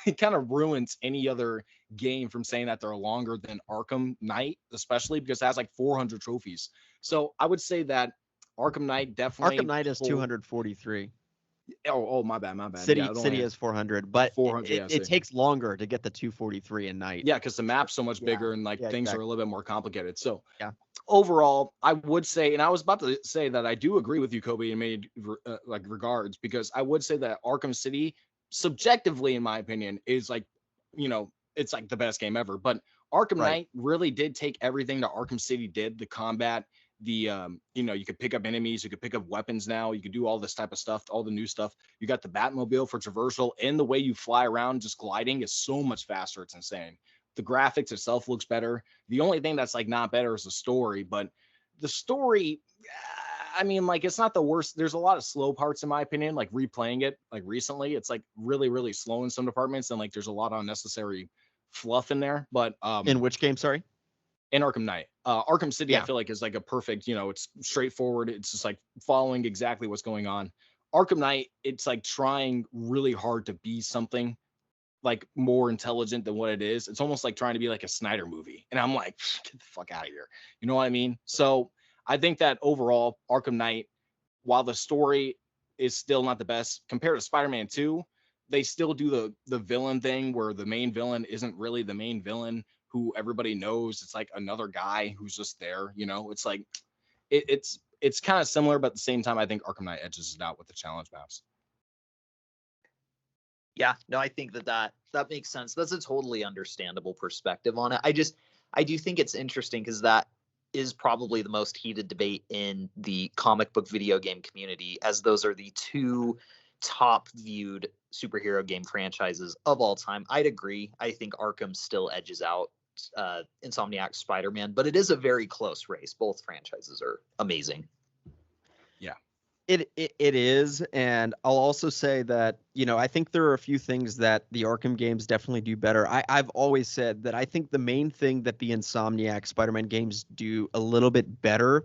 it kind of ruins any other game from saying that they're longer than Arkham Knight, especially because it has like 400 trophies. So I would say that Arkham Knight definitely. Arkham Knight is 243. Oh, my bad. City is 400, but 400, it takes longer to get the 243 in Night. Yeah, because the map's so much bigger and things are a little bit more complicated. So overall, I would say, and I was about to say that I do agree with you, Kobe, in many regards, because I would say that Arkham City, subjectively, in my opinion, is like, it's like the best game ever. But Arkham Knight really did take everything that Arkham City did, the combat, the you could pick up enemies, you could pick up weapons now, you could do all this type of stuff, all the new stuff. You got the Batmobile for traversal, and the way you fly around just gliding is so much faster. It's insane. The graphics itself looks better. The only thing that's like not better is the story, but the story, I mean, like, it's not the worst. There's a lot of slow parts in my opinion, like replaying it like recently, it's like really, really slow in some departments, and like there's a lot of unnecessary fluff in there. But in which game, sorry? In Arkham Knight. Arkham City, I feel like, is like a perfect, it's straightforward. It's just like following exactly what's going on. Arkham Knight, it's like trying really hard to be something like more intelligent than what it is. It's almost like trying to be like a Snyder movie. And I'm like, get the fuck out of here. You know what I mean? So I think that overall, Arkham Knight, while the story is still not the best compared to Spider-Man 2, they still do the villain thing where the main villain isn't really the main villain who everybody knows. It's like another guy who's just there. It's like it's kind of similar, but at the same time, I think Arkham Knight edges it out with the challenge maps. Yeah, no, I think that makes sense. That's a totally understandable perspective on it. I do think it's interesting because that is probably the most heated debate in the comic book video game community, as those are the two top viewed superhero game franchises of all time. I'd agree. I think Arkham still edges out Insomniac Spider-Man, but it is a very close race. Both franchises are amazing. Yeah. It is, and I'll also say that, I think there are a few things that the Arkham games definitely do better. I've always said that I think the main thing that the Insomniac Spider-Man games do a little bit better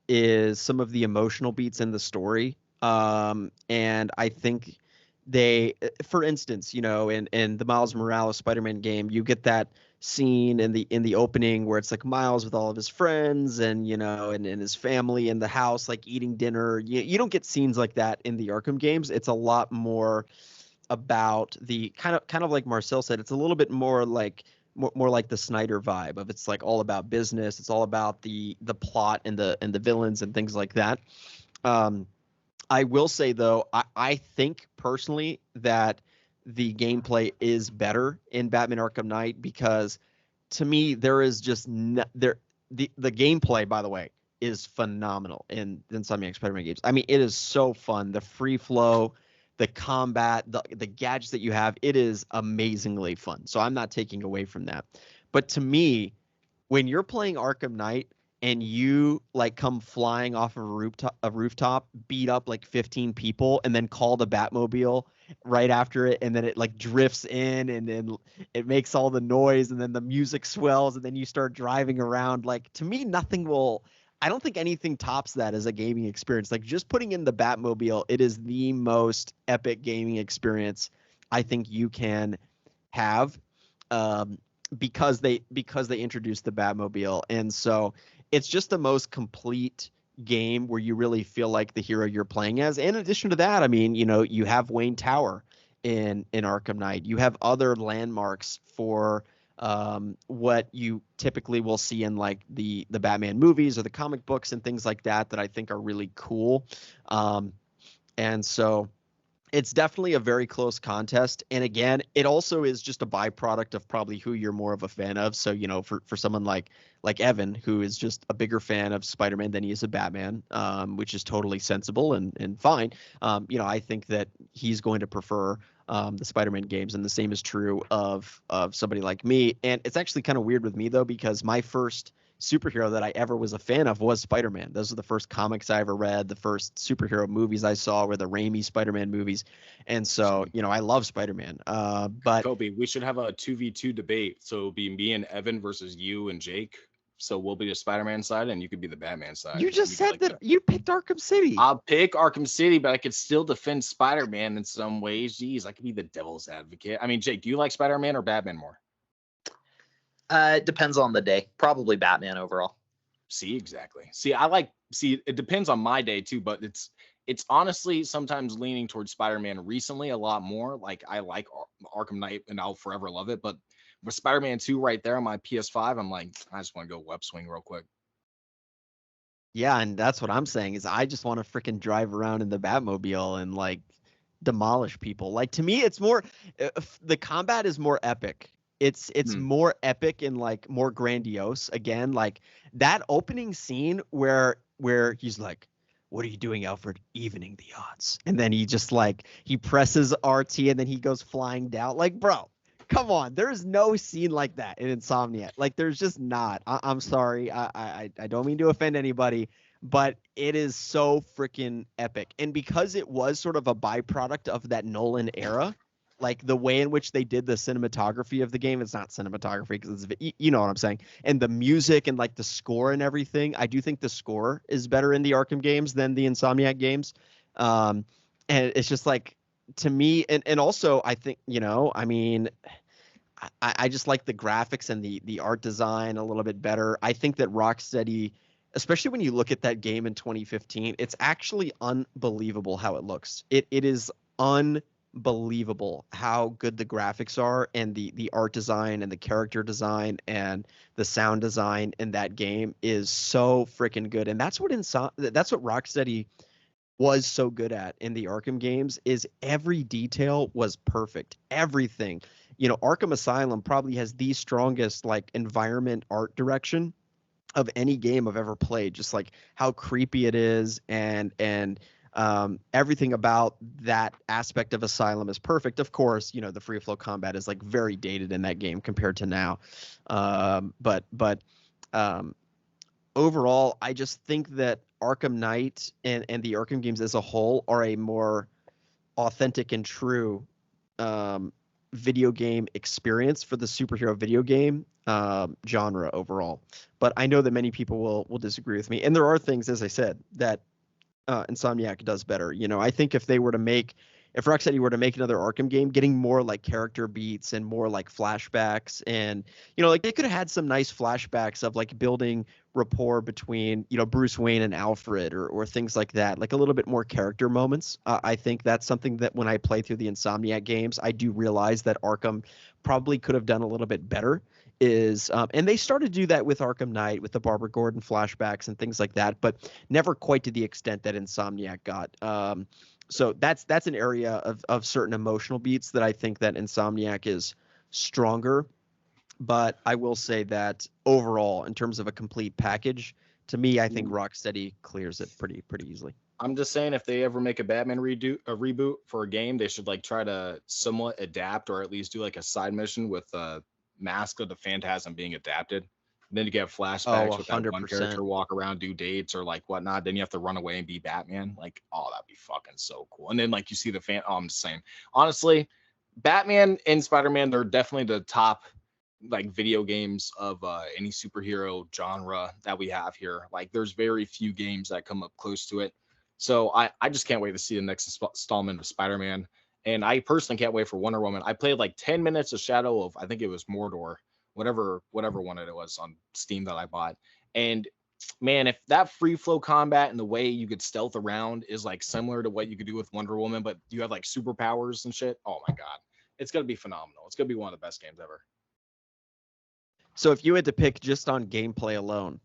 is some of the emotional beats in the story. And I think they, for instance, in the Miles Morales Spider-Man game, you get that scene in the opening where it's like Miles with all of his friends and and his family in the house, like eating dinner. You don't get scenes like that in the Arkham games. It's a lot more about the kind of like Marcel said, it's a little bit more like the Snyder vibe of, it's like all about business. It's all about the plot and the villains and things like that. I will say though, I think personally that the gameplay is better in Batman Arkham Knight, because to me there is just the gameplay, by the way, is phenomenal in Insomniac Spider-Man games. I mean, it is so fun. The free flow, the combat, the gadgets that you have, it is amazingly fun. So I'm not taking away from that. But to me, when you're playing Arkham Knight and you like come flying off of a rooftop, beat up like 15 people, and then call the Batmobile right after it, and then it like drifts in, and then it makes all the noise, and then the music swells, and then you start driving around. Like, to me, I don't think anything tops that as a gaming experience. Like, just putting in the Batmobile, it is the most epic gaming experience I think you can have. because they introduced the Batmobile, and so it's just the most complete game where you really feel like the hero you're playing as. In addition to that, I mean, you have Wayne Tower in Arkham Knight. You have other landmarks for what you typically will see in like the Batman movies or the comic books and things like that I think are really cool. And so it's definitely a very close contest. And again, it also is just a byproduct of probably who you're more of a fan of. So, for someone like Evan, who is just a bigger fan of Spider-Man than he is of Batman, which is totally sensible and fine. I think that he's going to prefer the Spider-Man games, and the same is true of somebody like me. And it's actually kind of weird with me though, because my first superhero that I ever was a fan of was Spider-Man. Those are the first comics I ever read. The first superhero movies I saw were the Raimi Spider-Man movies. And so, I love Spider-Man. But Kobe, we should have a 2v2 debate. So it'll be me and Evan versus you and Jake. So we'll be the Spider-Man side and you could be the Batman side. You just said that you picked Arkham City. I'll pick Arkham City, but I could still defend Spider-Man in some ways. Jeez, I could be the devil's advocate. I mean, Jake, do you like Spider-Man or Batman more? It depends on the day. Probably Batman overall. See, exactly. See, it depends on my day too, but it's honestly sometimes leaning towards Spider-Man recently a lot more. Like I like Arkham Knight and I'll forever love it, but with Spider-Man 2 right there on my PS5, I'm like, I just want to go web swing real quick. Yeah, and that's what I'm saying is I just want to freaking drive around in the Batmobile and like demolish people. Like to me, it's more the combat is more epic. It's more epic and like more grandiose. Again, like that opening scene where he's like, "What are you doing, Alfred? Evening the odds." And then he just like he presses RT and then he goes flying down. Like, bro, come on. There's no scene like that in Insomniac. Like, there's just not. I'm sorry. I don't mean to offend anybody, but it is so freaking epic. And because it was sort of a byproduct of that Nolan era, like the way in which they did the cinematography of the game, it's not cinematography because it's, you know what I'm saying, and the music and like the score and everything. I do think the score is better in the Arkham games than the Insomniac games, and it's just like to me, and also I think I mean, I just like the graphics and the art design a little bit better. I think that Rocksteady, especially when you look at that game in 2015, it's actually unbelievable how it looks. It is unbelievable how good the graphics are and the art design and the character design and the sound design in that game is so freaking good. And that's what Rocksteady was so good at in the Arkham games is every detail was perfect. Everything. Arkham Asylum probably has the strongest like environment art direction of any game I've ever played. Just like how creepy it is and everything about that aspect of Asylum is perfect. Of course, the free flow combat is like very dated in that game compared to now. But overall, I just think that Arkham Knight and the Arkham games as a whole are a more authentic and true video game experience for the superhero video game genre overall. But I know that many people will disagree with me. And there are things, as I said, that Insomniac does better. I think if Rocksteady were to make another Arkham game, getting more like character beats and more like flashbacks and, like they could have had some nice flashbacks of like building rapport between, Bruce Wayne and Alfred or things like that, like a little bit more character moments. I think that's something that when I play through the Insomniac games, I do realize that Arkham probably could have done a little bit better. And they started to do that with Arkham Knight, with the Barbara Gordon flashbacks and things like that, but never quite to the extent that Insomniac got. So that's an area of certain emotional beats that I think that Insomniac is stronger. But I will say that overall, in terms of a complete package, to me, I think Rocksteady clears it pretty easily. I'm just saying, if they ever make a Batman reboot for a game, they should like try to somewhat adapt or at least do like a side mission with Mask of the Phantasm being adapted. And then you get flashbacks with that one character walk around, do dates or like whatnot. Then you have to run away and be Batman. Like, oh, that'd be fucking so cool. And then like you see the I'm just saying, honestly, Batman and Spider-Man, they're definitely the top like video games of any superhero genre that we have here. Like, there's very few games that come up close to it. So I just can't wait to see the next installment of Spider-Man. And I personally can't wait for Wonder Woman. I played like 10 minutes of Shadow of, I think it was Mordor, whatever one it was on Steam that I bought. And man, if that free flow combat and the way you could stealth around is like similar to what you could do with Wonder Woman, but you have like superpowers and shit, oh my god, it's gonna be phenomenal. It's gonna be one of the best games ever. So if you had to pick just on gameplay alone,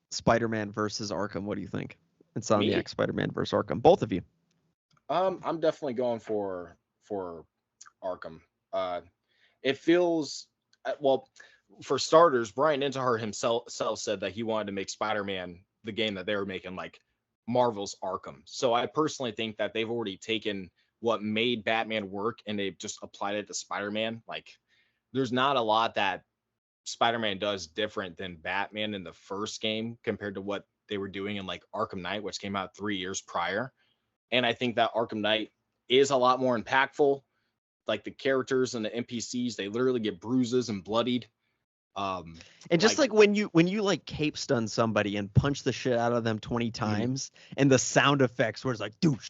Spider-Man versus Arkham, what do you think? Insomniac, Spider-Man versus Arkham, both of you. I'm definitely going for Arkham. It feels well. For starters, Brian Intihar himself said that he wanted to make Spider-Man, the game that they were making, like Marvel's Arkham. So I personally think that they've already taken what made Batman work and they've just applied it to Spider-Man. Like, there's not a lot that Spider-Man does different than Batman in the first game compared to what they were doing in like Arkham Knight, which came out 3 years prior. And I think that Arkham Knight is a lot more impactful. Like the characters and the NPCs, they literally get bruises and bloodied. And just like when you like cape stun somebody and punch the shit out of them 20 times, and the sound effects where it's like douche,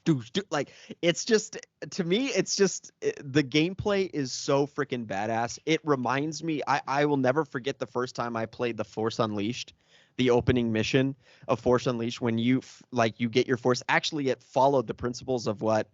like it's just, to me, it's just, the gameplay is so freaking badass. It reminds me, I will never forget the first time I played the Force Unleashed, the opening mission of Force Unleashed, when you get your force. Actually, it followed the principles of what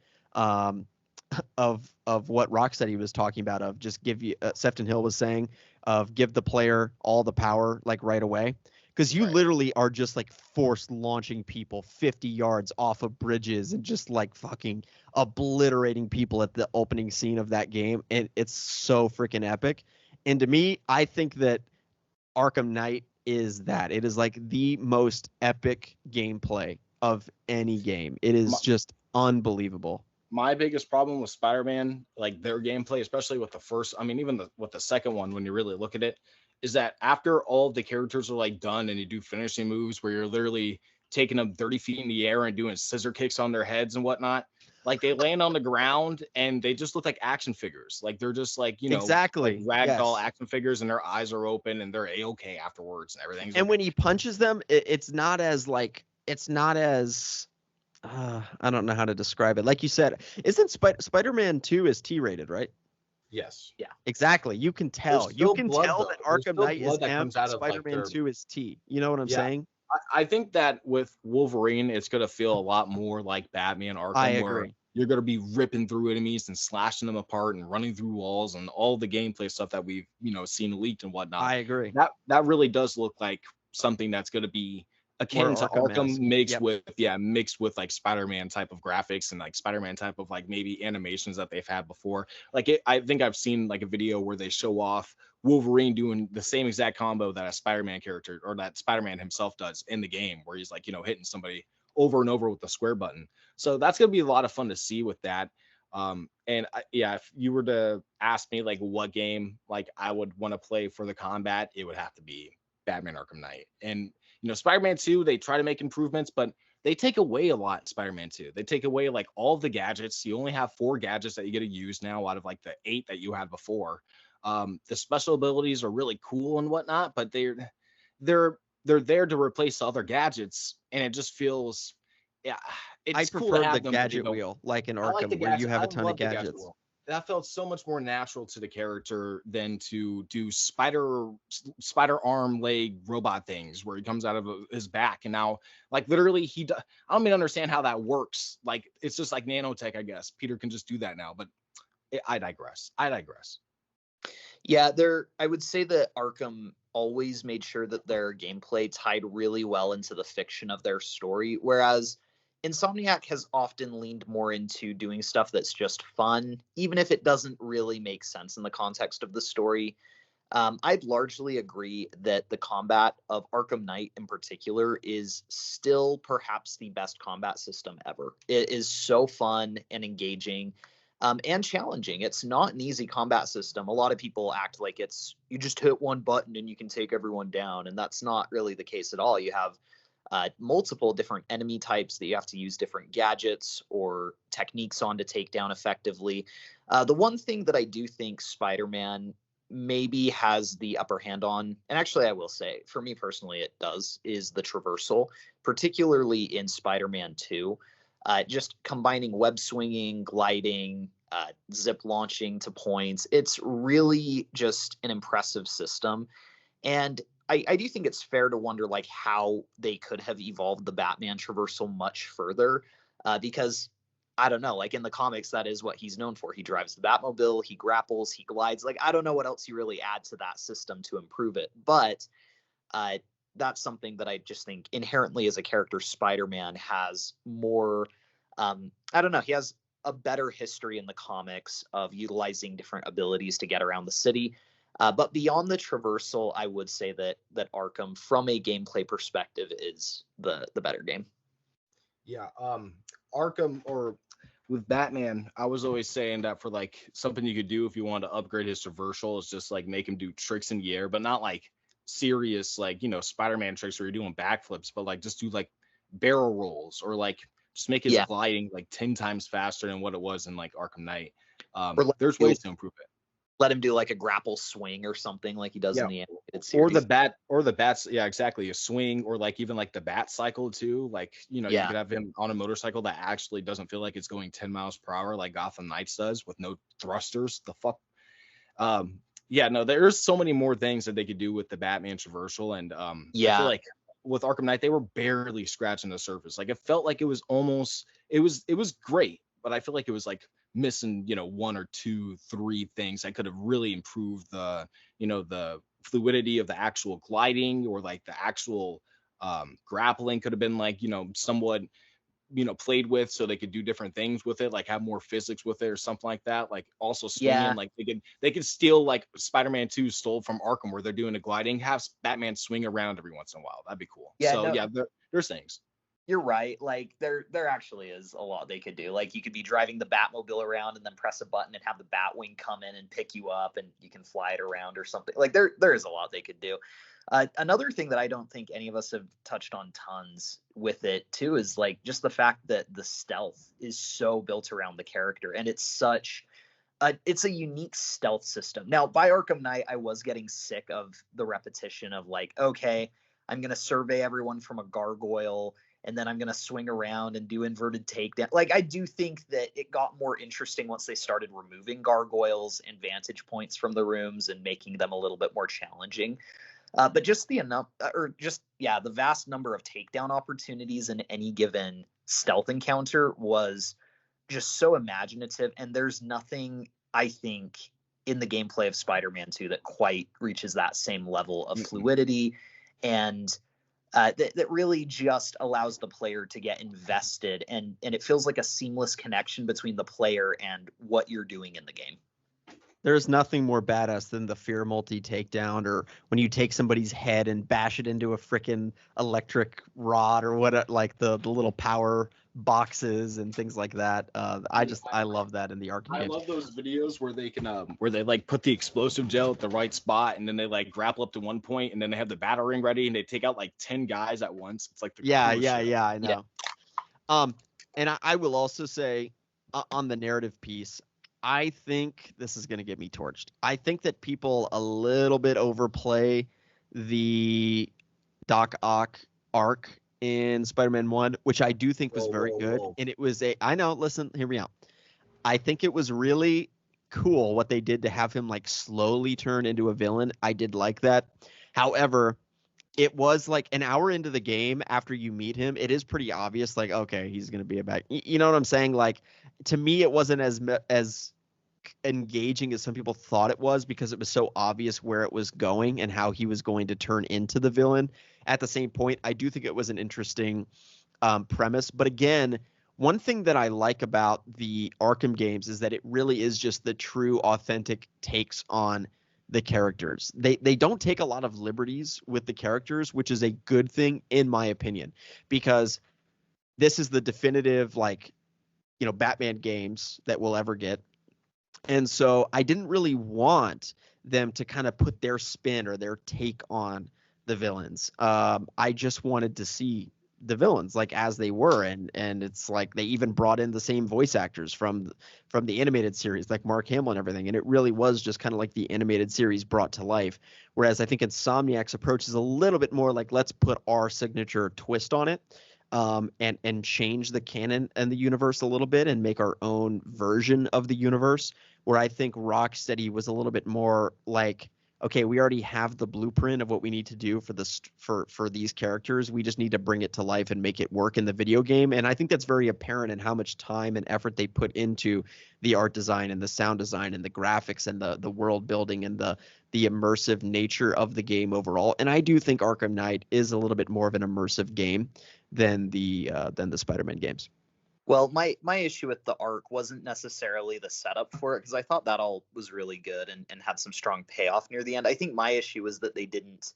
of what Rocksteady was talking about, of just give you Sefton Hill was saying, of give the player all the power like right away, because you literally are just like force launching people 50 yards off of bridges and just like fucking obliterating people at the opening scene of that game, and it's so freaking epic. And to me, I think that Arkham Knight is that. It is like the most epic gameplay of any game. It is just unbelievable. My biggest problem with Spider-Man, like their gameplay, especially with the first, I mean, even with the second one, when you really look at it, is that after all of the characters are like done and you do finishing moves where you're literally taking them 30 feet in the air and doing scissor kicks on their heads and whatnot, like they land on the ground and they just look like action figures. Like they're just like, you know, exactly like ragdoll action figures, and their eyes are open and they're A-okay afterwards and everything. And when he punches them, it's not as I don't know how to describe it. Like you said, isn't Spider-Man 2 is T-rated, right? Yes. Yeah. Exactly. You can tell. You can tell that Arkham Knight is M, and Spider-Man 2 is T. You know what I'm saying? I think that with Wolverine, it's going to feel a lot more like Batman Arkham. I agree. Where you're going to be ripping through enemies and slashing them apart and running through walls and all the gameplay stuff that we've, seen leaked and whatnot. I agree. That really does look like something that's going to be akin to Arkham mixed with like Spider-Man type of graphics and like Spider-Man type of like maybe animations that they've had before. I think I've seen like a video where they show off Wolverine doing the same exact combo that a Spider-Man character or that Spider-Man himself does in the game, where he's like, hitting somebody over and over with the square button. So that's going to be a lot of fun to see with that. If you were to ask me like what game like I would want to play for the combat, it would have to be Batman Arkham Knight. And Spider-Man 2, they try to make improvements, but they take away a lot in Spider-Man 2. They take away like all of the gadgets. You only have 4 gadgets that you get to use now out of like the 8 that you had before. The special abilities are really cool and whatnot, but they're there to replace the other gadgets, and it just feels I prefer the gadget wheel, like in Arkham, where you have a ton of gadgets. That felt so much more natural to the character than to do spider arm leg robot things where he comes out of his back. And now like literally I don't even understand how that works. Like it's just like nanotech, I guess. Peter can just do that now, but I digress. Yeah, I would say that Arkham always made sure that their gameplay tied really well into the fiction of their story, whereas Insomniac has often leaned more into doing stuff that's just fun, even if it doesn't really make sense in the context of the story. I'd largely agree that the combat of Arkham Knight in particular is still perhaps the best combat system ever. It is so fun and engaging, and challenging. It's not an easy combat system. A lot of people act like you just hit one button and you can take everyone down, and that's not really the case at all. You have multiple different enemy types that you have to use different gadgets or techniques on to take down effectively. The one thing that I do think Spider-Man maybe has the upper hand on, and actually I will say, for me personally it does, is the traversal, particularly in Spider-Man 2. Just combining web swinging, gliding, zip launching to points. It's really just an impressive system. And I do think it's fair to wonder like how they could have evolved the Batman traversal much further, because I don't know, like in the comics, that is what he's known for. He drives the Batmobile, he grapples, he glides. Like I don't know what else you really add to that system to improve it, but uh, that's something that I just think inherently as a character, Spider-Man has more. I don't know. He has a better history in the comics of utilizing different abilities to get around the city. But beyond the traversal, I would say that Arkham, from a gameplay perspective, is the better game. Yeah, Arkham or with Batman, I was always saying that for like something you could do if you wanted to upgrade his traversal is just like make him do tricks in the air, but not like serious like Spider-Man tricks where you're doing backflips, but like just do like barrel rolls or like just make his Yeah. gliding like 10 times faster than what it was in like Arkham Knight. Or There's ways to improve it. let him do like a grapple swing or something like he does Yeah. in the animated series. Or the bats, yeah, exactly, a swing, or like even like the bat cycle too, like you Yeah. could have him on a motorcycle that actually doesn't feel like it's going 10 miles per hour like Gotham Knights does with no thrusters. The fuck. Yeah, no, there's so many more things that they could do with the Batman traversal, and I Yeah. feel like with Arkham Knight they were barely scratching the surface. Like it felt like it was almost, it was great, but I feel like it was like missing one or two, three things that could have really improved the the fluidity of the actual gliding, or like the actual grappling could have been like somewhat played with, so they could do different things with it, like have more physics with it or something like that. Like also swinging, Yeah. like they could steal like Spider-Man 2 stole from Arkham, where they're doing a gliding, have Batman swing around every once in a while. That'd be cool. Yeah, So no. yeah, there's things. You're right. Like there actually is a lot they could do. Like you could be driving the Batmobile around and then press a button and have the Batwing come in and pick you up and you can fly it around or something. Like there is a lot they could do. Another thing that I don't think any of us have touched on tons with it too is like just the fact that the stealth is so built around the character, and it's a unique stealth system. Now, by Arkham Knight, I was getting sick of the repetition of like, okay, I'm gonna survey everyone from a gargoyle, and then I'm gonna swing around and do inverted takedown. Like I do think that it got more interesting once they started removing gargoyles and vantage points from the rooms and making them a little bit more challenging. But just the vast number of takedown opportunities in any given stealth encounter was just so imaginative. And there's nothing, I think, in the gameplay of Spider-Man 2 that quite reaches that same level of fluidity, and that really just allows the player to get invested, and it feels like a seamless connection between the player and what you're doing in the game. There's nothing more badass than the fear multi takedown, or when you take somebody's head and bash it into a freaking electric rod, or what, like the little power boxes and things like that. I love that in the Arkham I games. love those videos where they can where they like put the explosive gel at the right spot, and then they like grapple up to one point, and then they have the battle ring ready, and they take out like 10 guys at once. It's like the Yeah, coolest shit. I know. And I will also say on the narrative piece, I think this is going to get me torched. I think that people a little bit overplay the Doc Ock arc in Spider-Man 1, which I do think was very good. And it was listen, hear me out. I think it was really cool what they did to have him like slowly turn into a villain. I did like that. However, it was like an hour into the game after you meet him, it is pretty obvious, like, okay, he's going to be a bad, you know what I'm saying? Like, to me, it wasn't as engaging as some people thought it was, because it was so obvious where it was going and how he was going to turn into the villain. At the same point, I do think it was an interesting premise. But again, one thing that I like about the Arkham games is that it really is just the true, authentic takes on the characters. They don't take a lot of liberties with the characters, which is a good thing in my opinion, because this is the definitive, like, Batman games that we'll ever get. And so I didn't really want them to kind of put their spin or their take on the villains. I just wanted to see the villains like as they were, and it's like they even brought in the same voice actors from the animated series, like Mark Hamill and everything, and it really was just kind of like the animated series brought to life. Whereas I think Insomniac's approach is a little bit more like, let's put our signature twist on it. and change the canon and the universe a little bit and make our own version of the universe. Where I think Rocksteady was a little bit more like, okay, we already have the blueprint of what we need to do for this for these characters. We just need to bring it to life and make it work in the video game. And I think that's very apparent in how much time and effort they put into the art design and the sound design and the graphics and the world building and the immersive nature of the game overall. And I do think Arkham Knight is a little bit more of an immersive game than the Spider-Man games. Well, my issue with the arc wasn't necessarily the setup for it, because I thought that all was really good and had some strong payoff near the end. I think my issue was that they didn't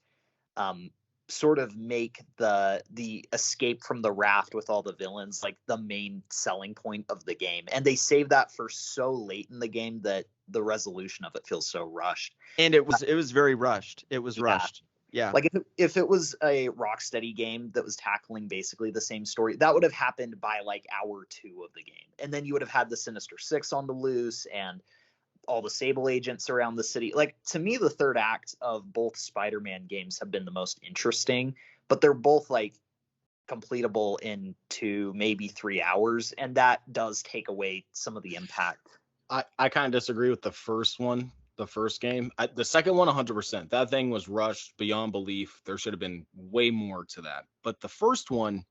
sort of make the escape from the raft with all the villains like the main selling point of the game, and they saved that for so late in the game that the resolution of it feels so rushed. And it was very rushed. It was rushed. Yeah. Like if it was a Rocksteady game that was tackling basically the same story, that would have happened by like hour 2 of the game. And then you would have had the Sinister Six on the loose and all the Sable agents around the city. Like, to me, the third act of both Spider-Man games have been the most interesting, but they're both like completable in 2, maybe 3 hours. And that does take away some of the impact. I kind of disagree with the first one. The first game, the second one, 100%. That thing was rushed beyond belief. There should have been way more to that. But the first one,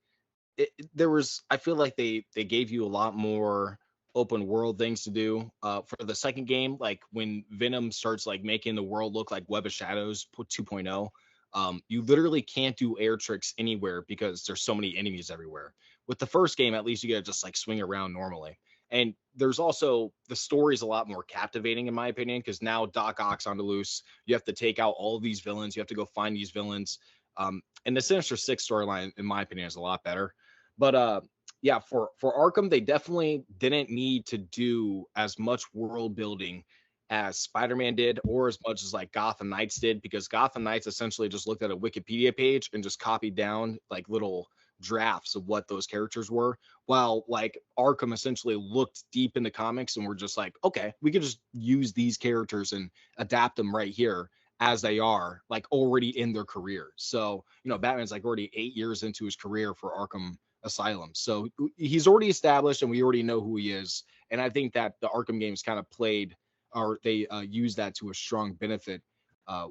there was. I feel like they gave you a lot more open world things to do. For the second game, like when Venom starts like making the world look like Web of Shadows 2.0, you literally can't do air tricks anywhere because there's so many enemies everywhere. With the first game, at least you get to just like swing around normally. And there's also the story is a lot more captivating, in my opinion, because now Doc Ock's on the loose. You have to take out all these villains. You have to go find these villains. And the Sinister Six storyline, in my opinion, is a lot better. But yeah, for Arkham, they definitely didn't need to do as much world building as Spider-Man did, or as much as like Gotham Knights did, because Gotham Knights essentially just looked at a Wikipedia page and just copied down like little drafts of what those characters were, while like Arkham essentially looked deep in the comics and we're just like, okay, we could just use these characters and adapt them right here as they are, like already in their career. So, Batman's like already 8 years into his career for Arkham Asylum. So he's already established and we already know who he is. And I think that the Arkham games kind of played, or they used that to a strong benefit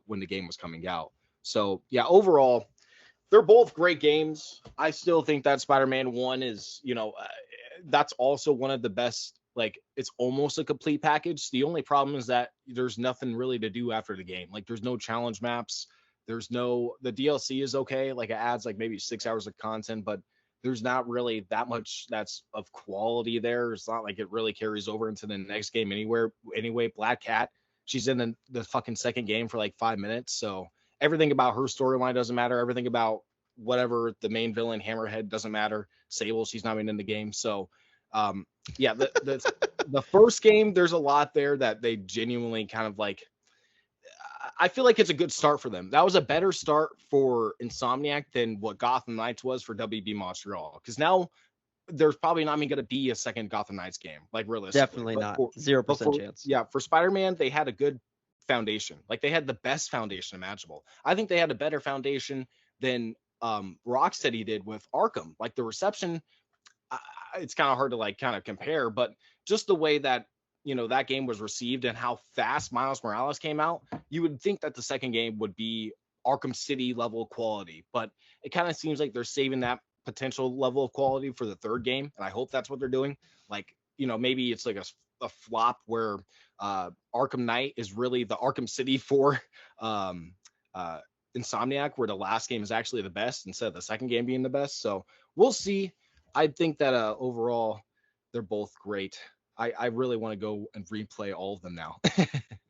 when the game was coming out. So yeah, overall, they're both great games. I still think that Spider-Man 1 is, that's also one of the best. Like, it's almost a complete package. The only problem is that there's nothing really to do after the game. Like, there's no challenge maps. The DLC is okay. Like, it adds like maybe 6 hours of content, but there's not really that much that's of quality there. It's not like it really carries over into the next game anyway. Black Cat, she's in the fucking second game for like 5 minutes. So everything about her storyline doesn't matter. Everything about whatever the main villain, Hammerhead, doesn't matter. Sable, she's not even in the game. So, yeah, the first game, there's a lot there that they genuinely kind of like. I feel like it's a good start for them. That was a better start for Insomniac than what Gotham Knights was for WB Montreal. Because now there's probably not even going to be a second Gotham Knights game, like realistically. Definitely not. 0% chance. Yeah, for Spider-Man, they had a good foundation. Like, they had the best foundation imaginable. I think they had a better foundation than Rocksteady did with Arkham. Like, the reception, it's kind of hard to like kind of compare, but just the way that that game was received and how fast Miles Morales came out, you would think that the second game would be Arkham City level quality, but it kind of seems like they're saving that potential level of quality for the third game, and I hope that's what they're doing. Like, maybe it's like a flop where Arkham Knight is really the Arkham City for Insomniac, where the last game is actually the best instead of the second game being the best. So we'll see. I think that overall they're both great. I really want to go and replay all of them now.